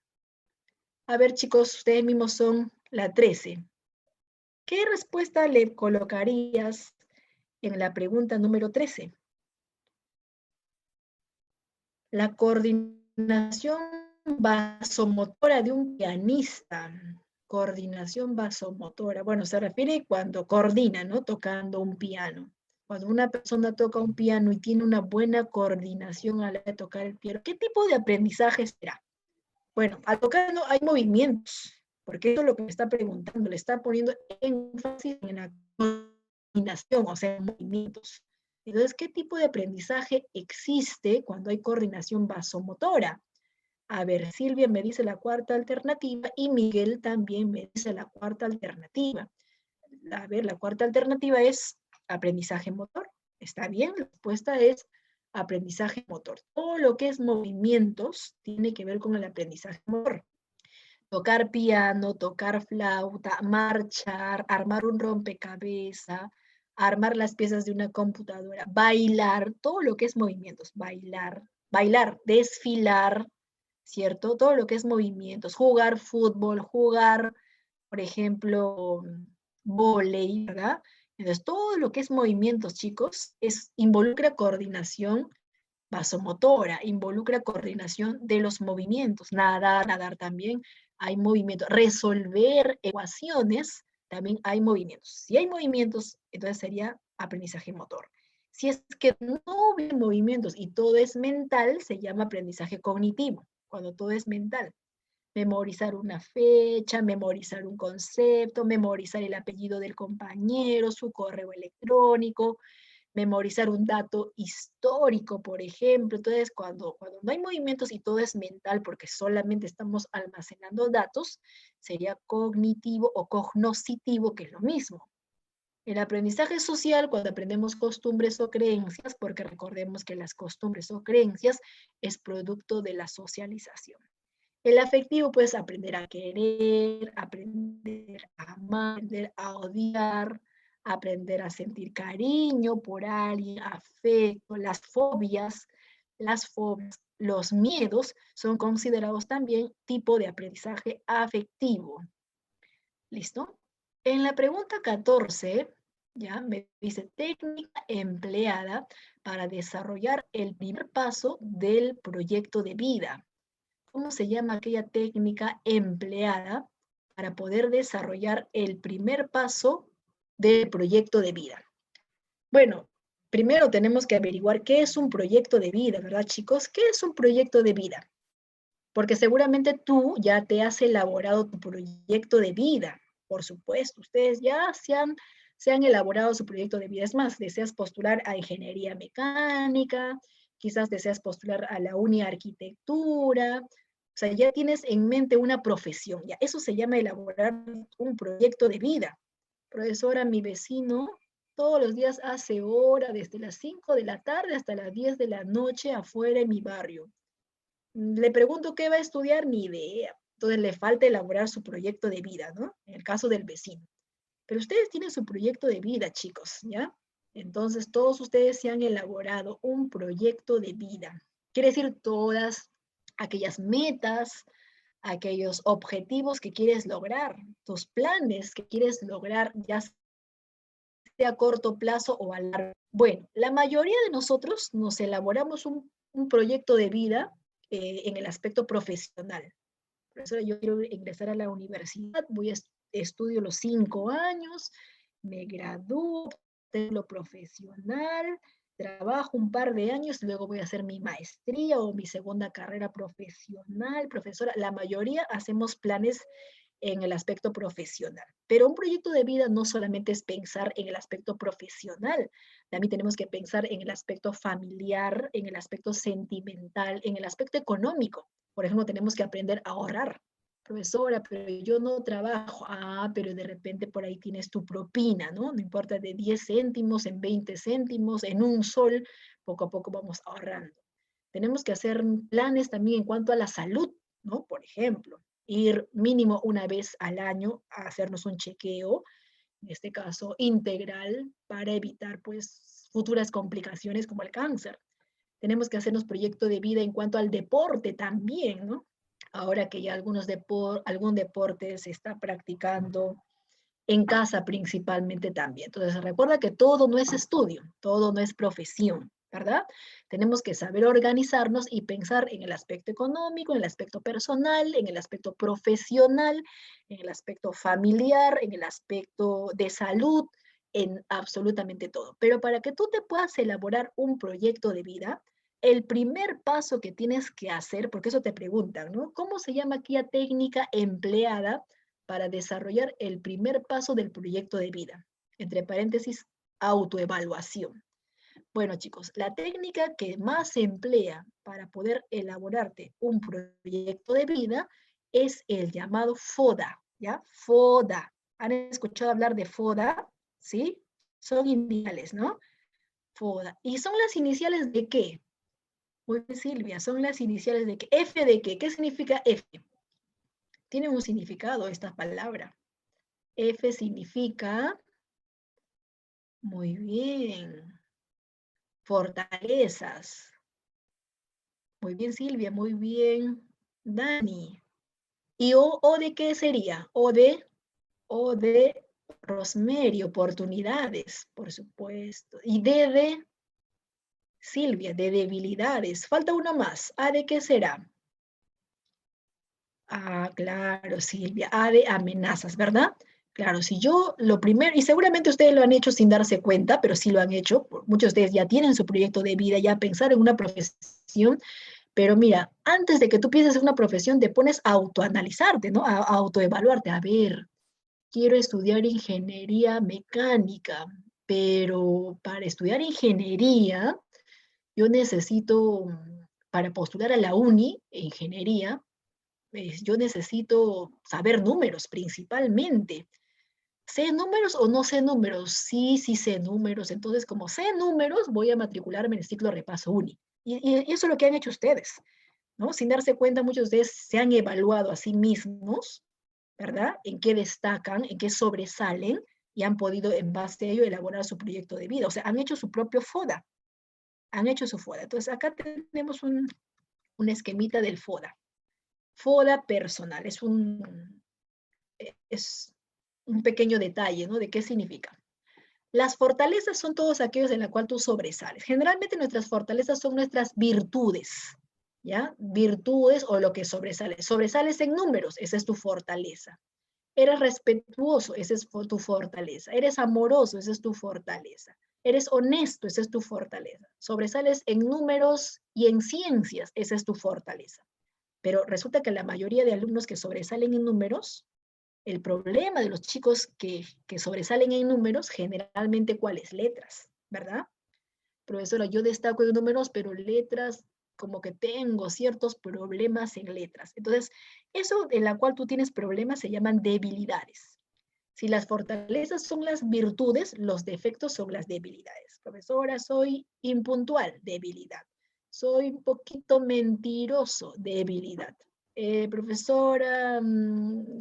A ver, chicos, ustedes mismos son la 13. ¿Qué respuesta le colocarías en la pregunta número 13? La coordinación vasomotora de un pianista. Coordinación vasomotora. Bueno, se refiere cuando coordina, ¿no? Tocando un piano. Cuando una persona toca un piano y tiene una buena coordinación a la hora de tocar el piano, ¿qué tipo de aprendizaje será? Bueno, al tocar no hay movimientos, porque eso es lo que me está preguntando, le está poniendo énfasis en la coordinación, o sea, en movimientos. Entonces, ¿qué tipo de aprendizaje existe cuando hay coordinación vasomotora? A ver, Silvia me dice la cuarta alternativa y Miguel también me dice la cuarta alternativa. A ver, la cuarta alternativa es aprendizaje motor. ¿Está bien? La respuesta es aprendizaje motor. Todo lo que es movimientos tiene que ver con el aprendizaje motor. Tocar piano, tocar flauta, marchar, armar un rompecabezas, armar las piezas de una computadora, bailar, todo lo que es movimientos, bailar, desfilar, ¿cierto? Todo lo que es movimientos, jugar fútbol, jugar, por ejemplo, vóley, ¿verdad? Entonces, todo lo que es movimientos, chicos, involucra coordinación vasomotora, involucra coordinación de los movimientos. Nadar también hay movimiento. Resolver ecuaciones, también hay movimientos. Si hay movimientos, entonces sería aprendizaje motor. Si es que no hay movimientos y todo es mental, se llama aprendizaje cognitivo, cuando todo es mental. Memorizar una fecha, memorizar un concepto, memorizar el apellido del compañero, su correo electrónico, memorizar un dato histórico, por ejemplo. Entonces, cuando no hay movimientos y todo es mental, porque solamente estamos almacenando datos, sería cognitivo o cognoscitivo, que es lo mismo. El aprendizaje social, cuando aprendemos costumbres o creencias, porque recordemos que las costumbres o creencias es producto de la socialización. El afectivo, pues, aprender a querer, aprender a amar, aprender a odiar, aprender a sentir cariño por alguien, afecto, las fobias, los miedos son considerados también tipo de aprendizaje afectivo. ¿Listo? En la pregunta 14, ya me dice técnica empleada para desarrollar el primer paso del proyecto de vida. ¿Cómo se llama aquella técnica empleada para poder desarrollar el primer paso del proyecto de vida? Bueno, primero tenemos que averiguar qué es un proyecto de vida, ¿verdad, chicos? ¿Qué es un proyecto de vida? Porque seguramente tú ya te has elaborado tu proyecto de vida. Por supuesto, ustedes ya se han elaborado su proyecto de vida. Es más, deseas postular a ingeniería mecánica, quizás deseas postular a la uni arquitectura. O sea, ya tienes en mente una profesión. Ya, eso se llama elaborar un proyecto de vida. Profesora, mi vecino todos los días hace hora, desde las 5 de la tarde hasta las 10 de la noche afuera en mi barrio. Le pregunto qué va a estudiar, ni idea. Entonces le falta elaborar su proyecto de vida, ¿no? En el caso del vecino. Pero ustedes tienen su proyecto de vida, chicos, ¿ya? Entonces todos ustedes se han elaborado un proyecto de vida. Quiere decir todas aquellas metas, aquellos objetivos que quieres lograr, tus planes que quieres lograr, ya sea a corto plazo o a largo. Bueno, la mayoría de nosotros nos elaboramos un proyecto de vida en el aspecto profesional. Por eso yo quiero ingresar a la universidad, estudio los 5 años, me gradúo, tengo lo profesional, trabajo un par de años, luego voy a hacer mi maestría o mi segunda carrera profesional, profesora. La mayoría hacemos planes en el aspecto profesional. Pero un proyecto de vida no solamente es pensar en el aspecto profesional, también tenemos que pensar en el aspecto familiar, en el aspecto sentimental, en el aspecto económico. Por ejemplo, tenemos que aprender a ahorrar. Profesora, pero yo no trabajo. Ah, pero de repente por ahí tienes tu propina, ¿no? No importa de 10 céntimos, en 20 céntimos, en un sol, poco a poco vamos ahorrando. Tenemos que hacer planes también en cuanto a la salud, ¿no? Por ejemplo, ir mínimo una vez al año a hacernos un chequeo, en este caso integral, para evitar pues futuras complicaciones como el cáncer. Tenemos que hacernos proyecto de vida en cuanto al deporte también, ¿no? Ahora que ya algún deporte se está practicando en casa principalmente también. Entonces, recuerda que todo no es estudio, todo no es profesión, ¿verdad? Tenemos que saber organizarnos y pensar en el aspecto económico, en el aspecto personal, en el aspecto profesional, en el aspecto familiar, en el aspecto de salud, en absolutamente todo. Pero para que tú te puedas elaborar un proyecto de vida, el primer paso que tienes que hacer, porque eso te preguntan, ¿no? ¿Cómo se llama aquella técnica empleada para desarrollar el primer paso del proyecto de vida? Entre paréntesis, autoevaluación. Bueno, chicos, la técnica que más se emplea para poder elaborarte un proyecto de vida es el llamado FODA, ¿ya? FODA. ¿Han escuchado hablar de FODA? ¿Sí? Son iniciales, ¿no? FODA. ¿Y son las iniciales de qué? Muy bien, Silvia, son las iniciales de qué. ¿F de qué? ¿Qué significa F? Tiene un significado esta palabra. F significa, muy bien, fortalezas. Muy bien, Silvia, muy bien, Dani. ¿Y o de qué sería? O de Rosemary, oportunidades, por supuesto. Y de Silvia, de debilidades. Falta uno más. ¿A de qué será? Ah, claro, Silvia. A de amenazas, ¿verdad? Claro, si yo lo primero, y seguramente ustedes lo han hecho sin darse cuenta, pero sí lo han hecho, muchos de ustedes ya tienen su proyecto de vida, ya pensar en una profesión, pero mira, antes de que tú pienses en una profesión, te pones a autoanalizarte, ¿no? A autoevaluarte. A ver, quiero estudiar ingeniería mecánica, pero para estudiar ingeniería, yo necesito, para postular a la uni, ingeniería, yo necesito saber números principalmente. ¿Sé números o no sé números? Sí, sí sé números. Entonces, como sé números, voy a matricularme en el ciclo repaso uni. Y eso es lo que han hecho ustedes, ¿no? Sin darse cuenta, muchos de ustedes se han evaluado a sí mismos, ¿verdad? En qué destacan, en qué sobresalen, y han podido, en base a ello, elaborar su proyecto de vida. O sea, han hecho su propio FODA. Han hecho su FODA. Entonces, acá tenemos un esquemita del FODA. FODA personal. Es un pequeño detalle, ¿no? De qué significa. Las fortalezas son todos aquellos en la cual tú sobresales. Generalmente nuestras fortalezas son nuestras virtudes, ¿ya? Virtudes o lo que sobresale. Sobresales en números, esa es tu fortaleza. Eres respetuoso, esa es tu fortaleza. Eres amoroso, esa es tu fortaleza. Eres honesto, esa es tu fortaleza. Sobresales en números y en ciencias, esa es tu fortaleza. Pero resulta que la mayoría de alumnos que sobresalen en números, el problema de los chicos que sobresalen en números, generalmente, ¿cuáles? Letras, ¿verdad? Profesora, yo destaco en números, pero letras, como que tengo ciertos problemas en letras. Entonces, eso en la cual tú tienes problemas se llaman debilidades. Si las fortalezas son las virtudes, los defectos son las debilidades. Profesora, soy impuntual, debilidad. Soy un poquito mentiroso, debilidad. Profesora,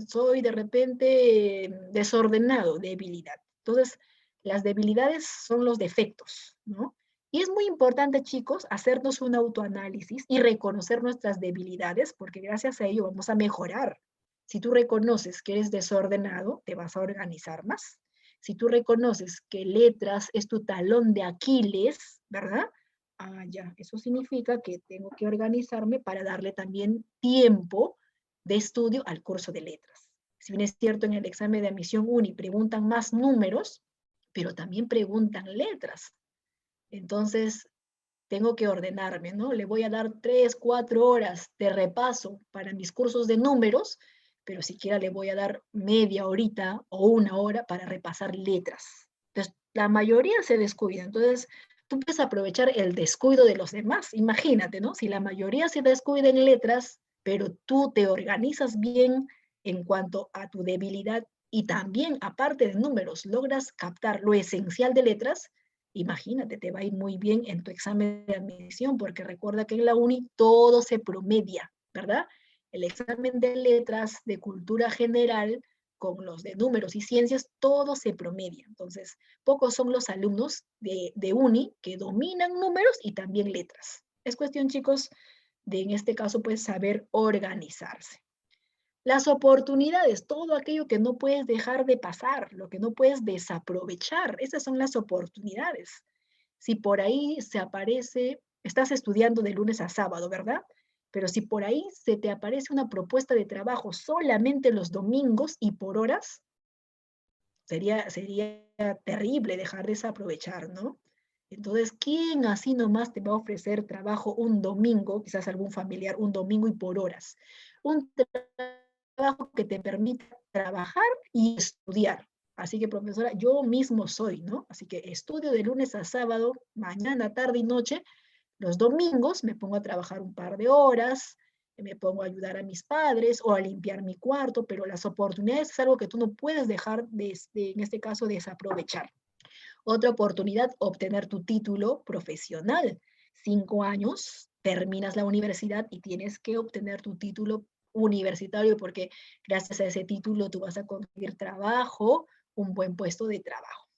soy de repente desordenado, debilidad. Entonces, las debilidades son los defectos, ¿no? Y es muy importante, chicos, hacernos un autoanálisis y reconocer nuestras debilidades, porque gracias a ello vamos a mejorar. Si tú reconoces que eres desordenado, te vas a organizar más. Si tú reconoces que letras es tu talón de Aquiles, ¿verdad? Ah, ya, eso significa que tengo que organizarme para darle también tiempo de estudio al curso de letras. Si bien es cierto, en el examen de admisión uni preguntan más números, pero también preguntan letras. Entonces, tengo que ordenarme, ¿no? Le voy a dar 3, 4 horas de repaso para mis cursos de números, pero siquiera le voy a dar media horita o una hora para repasar letras. Entonces, la mayoría se descuida. Entonces, tú puedes aprovechar el descuido de los demás. Imagínate, ¿no? Si la mayoría se descuida en letras, pero tú te organizas bien en cuanto a tu debilidad y también, aparte de números, logras captar lo esencial de letras, imagínate, te va a ir muy bien en tu examen de admisión, porque recuerda que en la uni todo se promedia, ¿verdad? El examen de letras, de cultura general, con los de números y ciencias, todo se promedia. Entonces, pocos son los alumnos de uni que dominan números y también letras. Es cuestión, chicos, de en este caso, pues, saber organizarse. Las oportunidades, todo aquello que no puedes dejar de pasar, lo que no puedes desaprovechar, esas son las oportunidades. Si por ahí se aparece, estás estudiando de lunes a sábado, ¿verdad? Pero si por ahí se te aparece una propuesta de trabajo solamente los domingos y por horas, sería terrible dejar desaprovechar, ¿no? Entonces, ¿quién así nomás te va a ofrecer trabajo un domingo, quizás algún familiar, un domingo y por horas? Un trabajo que te permita trabajar y estudiar. Así que, profesora, yo mismo soy, ¿no? Así que estudio de lunes a sábado, mañana, tarde y noche. Los domingos me pongo a trabajar un par de horas, me pongo a ayudar a mis padres o a limpiar mi cuarto, pero las oportunidades es algo que tú no puedes dejar, en este caso, desaprovechar. Otra oportunidad, obtener tu título profesional. 5 años, terminas la universidad y tienes que obtener tu título universitario porque gracias a ese título tú vas a conseguir trabajo, un buen puesto de trabajo.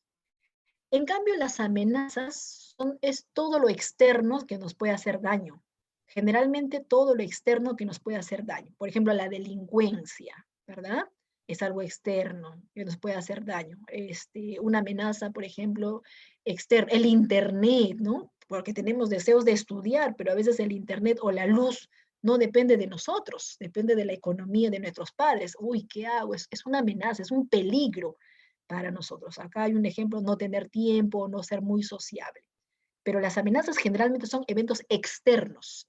En cambio, las amenazas es todo lo externo que nos puede hacer daño. Generalmente todo lo externo que nos puede hacer daño. Por ejemplo, la delincuencia, ¿verdad? Es algo externo que nos puede hacer daño. Una amenaza, por ejemplo, externa, el Internet, ¿no? Porque tenemos deseos de estudiar, pero a veces el Internet o la luz no depende de nosotros, depende de la economía de nuestros padres. Uy, ¿qué hago? Es una amenaza, es un peligro para nosotros. Acá hay un ejemplo, no tener tiempo, no ser muy sociable. Pero las amenazas generalmente son eventos externos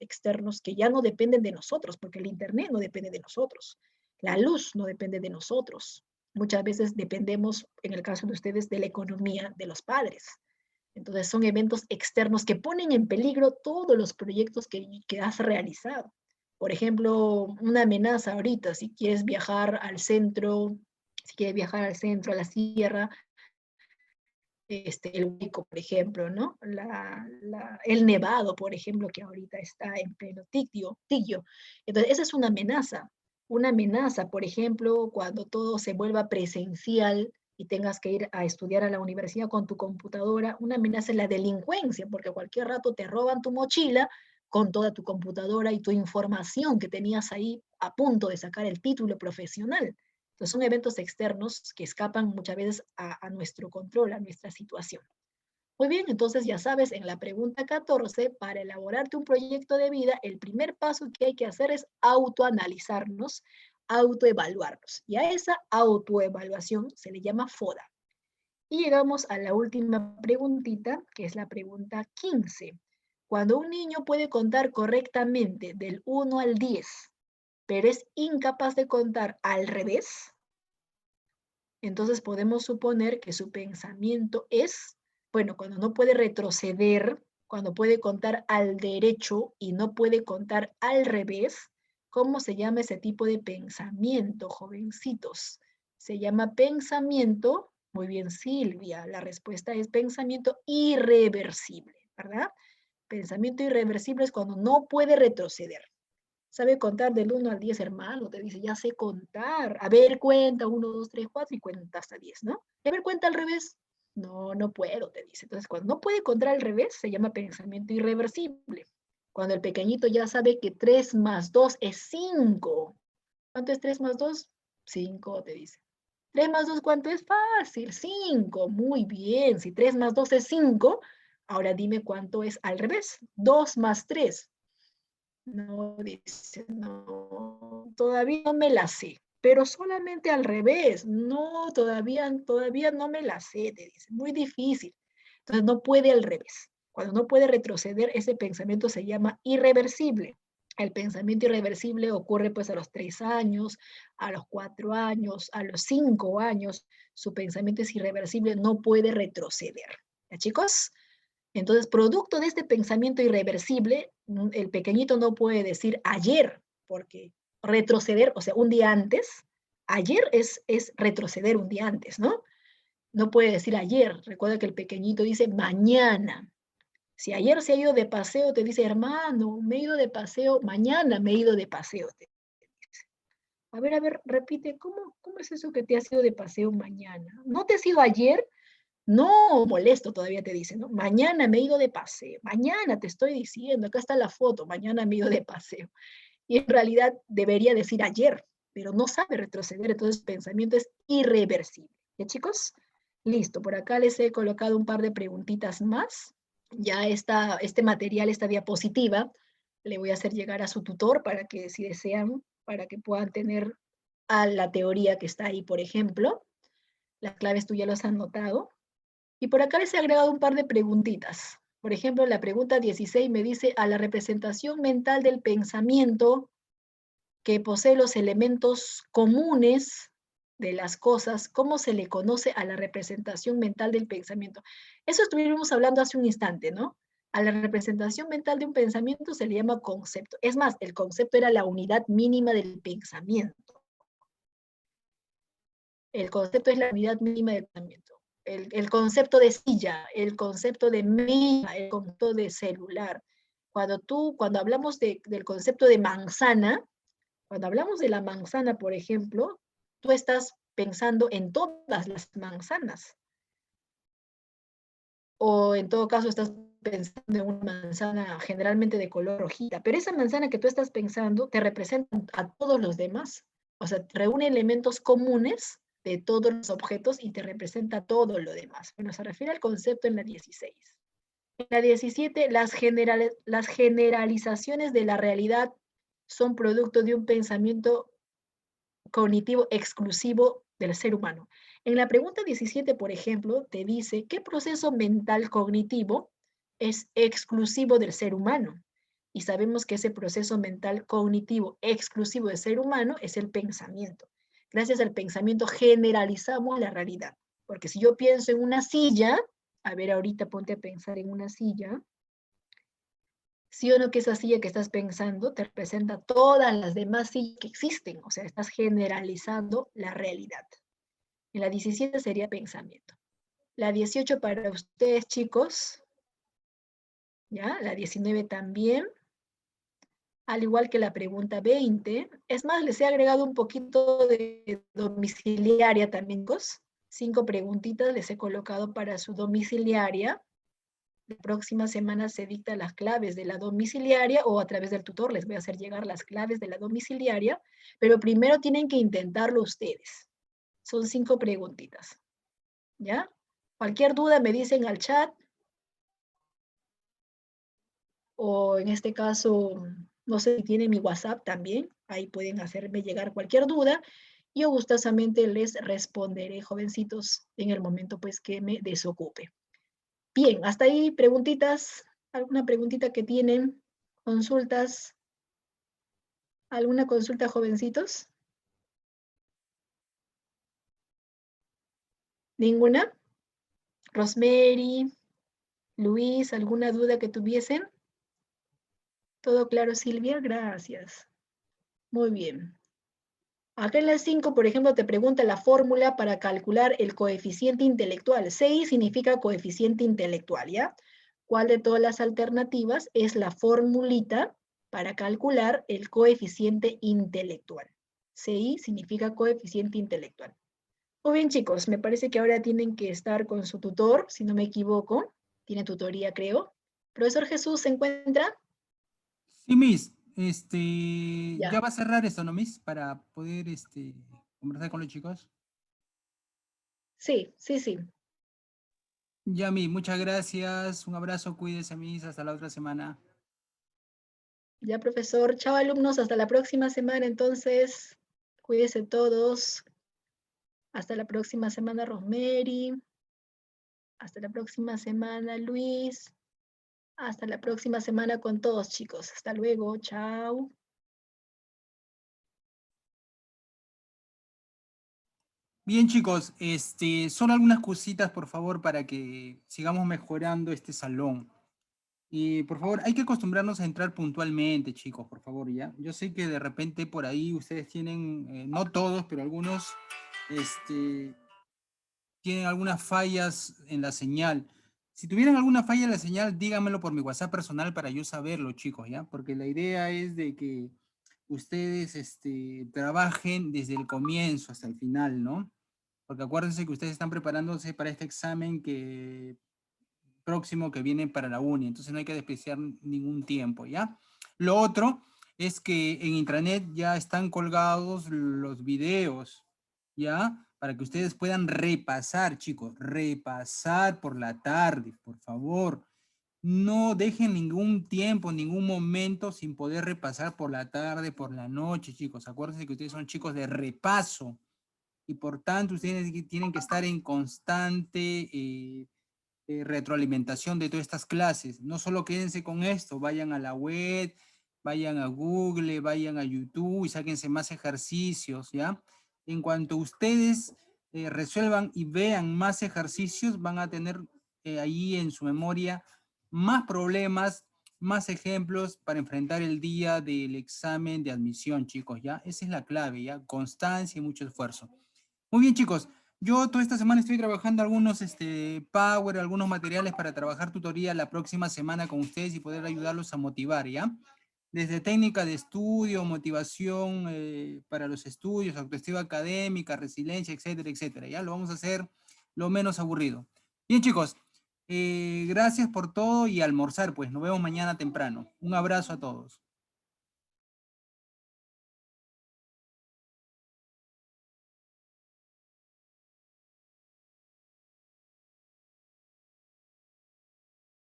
que ya no dependen de nosotros, porque el Internet no depende de nosotros, la luz no depende de nosotros. Muchas veces dependemos, en el caso de ustedes, de la economía de los padres. Entonces son eventos externos que ponen en peligro todos los proyectos que has realizado. Por ejemplo, una amenaza ahorita, si quieres viajar al centro, si quieres viajar al centro, a la sierra, el Huico, por ejemplo, ¿no? El Nevado, por ejemplo, que ahorita está en pleno tigio. Entonces, esa es una amenaza. Una amenaza, por ejemplo, cuando todo se vuelva presencial y tengas que ir a estudiar a la universidad con tu computadora, una amenaza es la delincuencia, porque a cualquier rato te roban tu mochila con toda tu computadora y tu información que tenías ahí a punto de sacar el título profesional. Entonces son eventos externos que escapan muchas veces a nuestro control, a nuestra situación. Muy bien, entonces ya sabes, en la pregunta 14, para elaborarte un proyecto de vida, el primer paso que hay que hacer es autoanalizarnos, autoevaluarnos. Y a esa autoevaluación se le llama FODA. Y llegamos a la última preguntita, que es la pregunta 15. Cuando un niño puede contar correctamente del 1 al 10, pero es incapaz de contar al revés, entonces podemos suponer que su pensamiento es, bueno, cuando no puede retroceder, cuando puede contar al derecho y no puede contar al revés, ¿cómo se llama ese tipo de pensamiento, jovencitos? Se llama pensamiento, muy bien Silvia, la respuesta es pensamiento irreversible, ¿verdad? Pensamiento irreversible es cuando no puede retroceder. Sabe contar del 1 al 10, hermano, te dice, ya sé contar. A ver, cuenta 1, 2, 3, 4 y cuenta hasta 10, ¿no? A ver, cuenta al revés. No, no puedo, te dice. Entonces, cuando no puede contar al revés, se llama pensamiento irreversible. Cuando el pequeñito ya sabe que 3 más 2 es 5. ¿Cuánto es 3 más 2? 5, te dice. 3 más 2, ¿cuánto es? Fácil, 5. Muy bien. Si 3 más 2 es 5, ahora dime cuánto es al revés. 2 más 3. No, dice, no, todavía no me la sé, pero solamente al revés. No, todavía no me la sé, te dice, muy difícil. Entonces no puede al revés. Cuando no puede retroceder, ese pensamiento se llama irreversible. El pensamiento irreversible ocurre pues a los 3 años, a los 4 años, a los 5 años. Su pensamiento es irreversible, no puede retroceder. ¿Ya, chicos? Entonces, producto de este pensamiento irreversible, el pequeñito no puede decir ayer, porque retroceder, o sea, un día antes, ayer es retroceder un día antes, ¿no? No puede decir ayer. Recuerda que el pequeñito dice mañana. Si ayer se ha ido de paseo, te dice, hermano, me he ido de paseo, mañana me he ido de paseo. A ver, repite, ¿cómo es eso que te has ido de paseo mañana? ¿No te has ido ayer? No, molesto todavía te dice, ¿no? Mañana me he ido de paseo, mañana te estoy diciendo, acá está la foto, mañana me he ido de paseo. Y en realidad debería decir ayer, pero no sabe retroceder, entonces el pensamiento es irreversible. ¿Ya, chicos? Listo, por acá les he colocado un par de preguntitas más. Ya este material, esta diapositiva, le voy a hacer llegar a su tutor para que, si desean, para que puedan tener a la teoría que está ahí, por ejemplo. Las claves tú ya las has anotado. Y por acá les he agregado un par de preguntitas. Por ejemplo, la pregunta 16 me dice, a la representación mental del pensamiento que posee los elementos comunes de las cosas, ¿cómo se le conoce a la representación mental del pensamiento? Eso estuvimos hablando hace un instante, ¿no? A la representación mental de un pensamiento se le llama concepto. Es más, el concepto era la unidad mínima del pensamiento. El concepto es la unidad mínima del pensamiento. El concepto de silla, el concepto de mesa, el concepto de celular. Cuando hablamos del concepto de manzana, cuando hablamos de la manzana, por ejemplo, tú estás pensando en todas las manzanas. O en todo caso estás pensando en una manzana generalmente de color rojita. Pero esa manzana que tú estás pensando te representa a todos los demás. O sea, reúne elementos comunes de todos los objetos y te representa todo lo demás. Bueno, se refiere al concepto en la 16. En la 17, las generalizaciones de la realidad son producto de un pensamiento cognitivo exclusivo del ser humano. En la pregunta 17, por ejemplo, te dice, ¿qué proceso mental cognitivo es exclusivo del ser humano? Y sabemos que ese proceso mental cognitivo exclusivo del ser humano es el pensamiento. Gracias al pensamiento generalizamos la realidad. Porque si yo pienso en una silla, a ver, ahorita ponte a pensar en una silla, sí o no que esa silla que estás pensando te representa todas las demás sillas que existen, o sea, estás generalizando la realidad. Y la 17 sería pensamiento. La 18 para ustedes, chicos, ¿ya? La 19 también, al igual que la pregunta 20. Es más, les he agregado un poquito de domiciliaria también, chicos. 5 preguntitas les he colocado para su domiciliaria. La próxima semana se dictan las claves de la domiciliaria o a través del tutor les voy a hacer llegar las claves de la domiciliaria, pero primero tienen que intentarlo ustedes. Son 5 preguntitas, ¿ya? Cualquier duda me dicen al chat o en este caso, no sé si tienen mi WhatsApp también, ahí pueden hacerme llegar cualquier duda y yo gustosamente les responderé, jovencitos, en el momento pues que me desocupe. Bien, hasta ahí preguntitas, alguna preguntita que tienen, consultas, alguna consulta, jovencitos, ninguna. Rosemary, Luis, alguna duda que tuviesen. Todo claro, Silvia, gracias. Muy bien. Acá en las 5, por ejemplo, te pregunta la fórmula para calcular el coeficiente intelectual. CI significa coeficiente intelectual, ¿ya? ¿Cuál de todas las alternativas es la formulita para calcular el coeficiente intelectual? CI significa coeficiente intelectual. Muy bien, chicos, me parece que ahora tienen que estar con su tutor, si no me equivoco. Tiene tutoría, creo. Profesor Jesús, ¿se encuentra? Sí, Miss, ya Ya. va a cerrar esto, ¿no, Miss? Para poder, conversar con los chicos. Sí, sí, sí. Ya, Miss, muchas gracias. Un abrazo, cuídese, Miss. Hasta la otra semana. Ya, profesor. Chao, alumnos. Hasta la próxima semana, entonces. Cuídense todos. Hasta la próxima semana, Rosemary. Hasta la próxima semana, Luis. Hasta la próxima semana con todos, chicos. Hasta luego. Chao. Bien, chicos, solo algunas cositas, por favor, para que sigamos mejorando este salón. Y por favor, hay que acostumbrarnos a entrar puntualmente, chicos, por favor, ¿ya? Yo sé que de repente por ahí ustedes tienen, no todos, pero algunos, este, tienen algunas fallas en la señal. Si tuvieran alguna falla en la señal, díganmelo por mi WhatsApp personal para yo saberlo, chicos, ¿ya? Porque la idea es de que ustedes trabajen desde el comienzo hasta el final, ¿no? Porque acuérdense que ustedes están preparándose para este examen próximo que viene para la uni, entonces no hay que desperdiciar ningún tiempo, ¿ya? Lo otro es que en intranet ya están colgados los videos, ¿ya? Para que ustedes puedan repasar, chicos, repasar por la tarde, por favor. No dejen ningún tiempo, ningún momento sin poder repasar por la tarde, por la noche, chicos. Acuérdense que ustedes son chicos de repaso y por tanto ustedes tienen que estar en constante retroalimentación de todas estas clases. No solo quédense con esto, vayan a la web, vayan a Google, vayan a YouTube y sáquense más ejercicios, ¿ya? En cuanto ustedes resuelvan y vean más ejercicios, van a tener ahí en su memoria más problemas, más ejemplos para enfrentar el día del examen de admisión, chicos, ¿ya? Esa es la clave, ¿ya? Constancia y mucho esfuerzo. Muy bien, chicos. Yo toda esta semana estoy trabajando algunos Power, algunos materiales para trabajar tutoría la próxima semana con ustedes y poder ayudarlos a motivar, ¿ya? Desde técnica de estudio, motivación para los estudios, autoestima académica, resiliencia, etcétera, etcétera. Ya lo vamos a hacer lo menos aburrido. Bien, chicos. Gracias por todo y almorzar, pues. Nos vemos mañana temprano. Un abrazo a todos.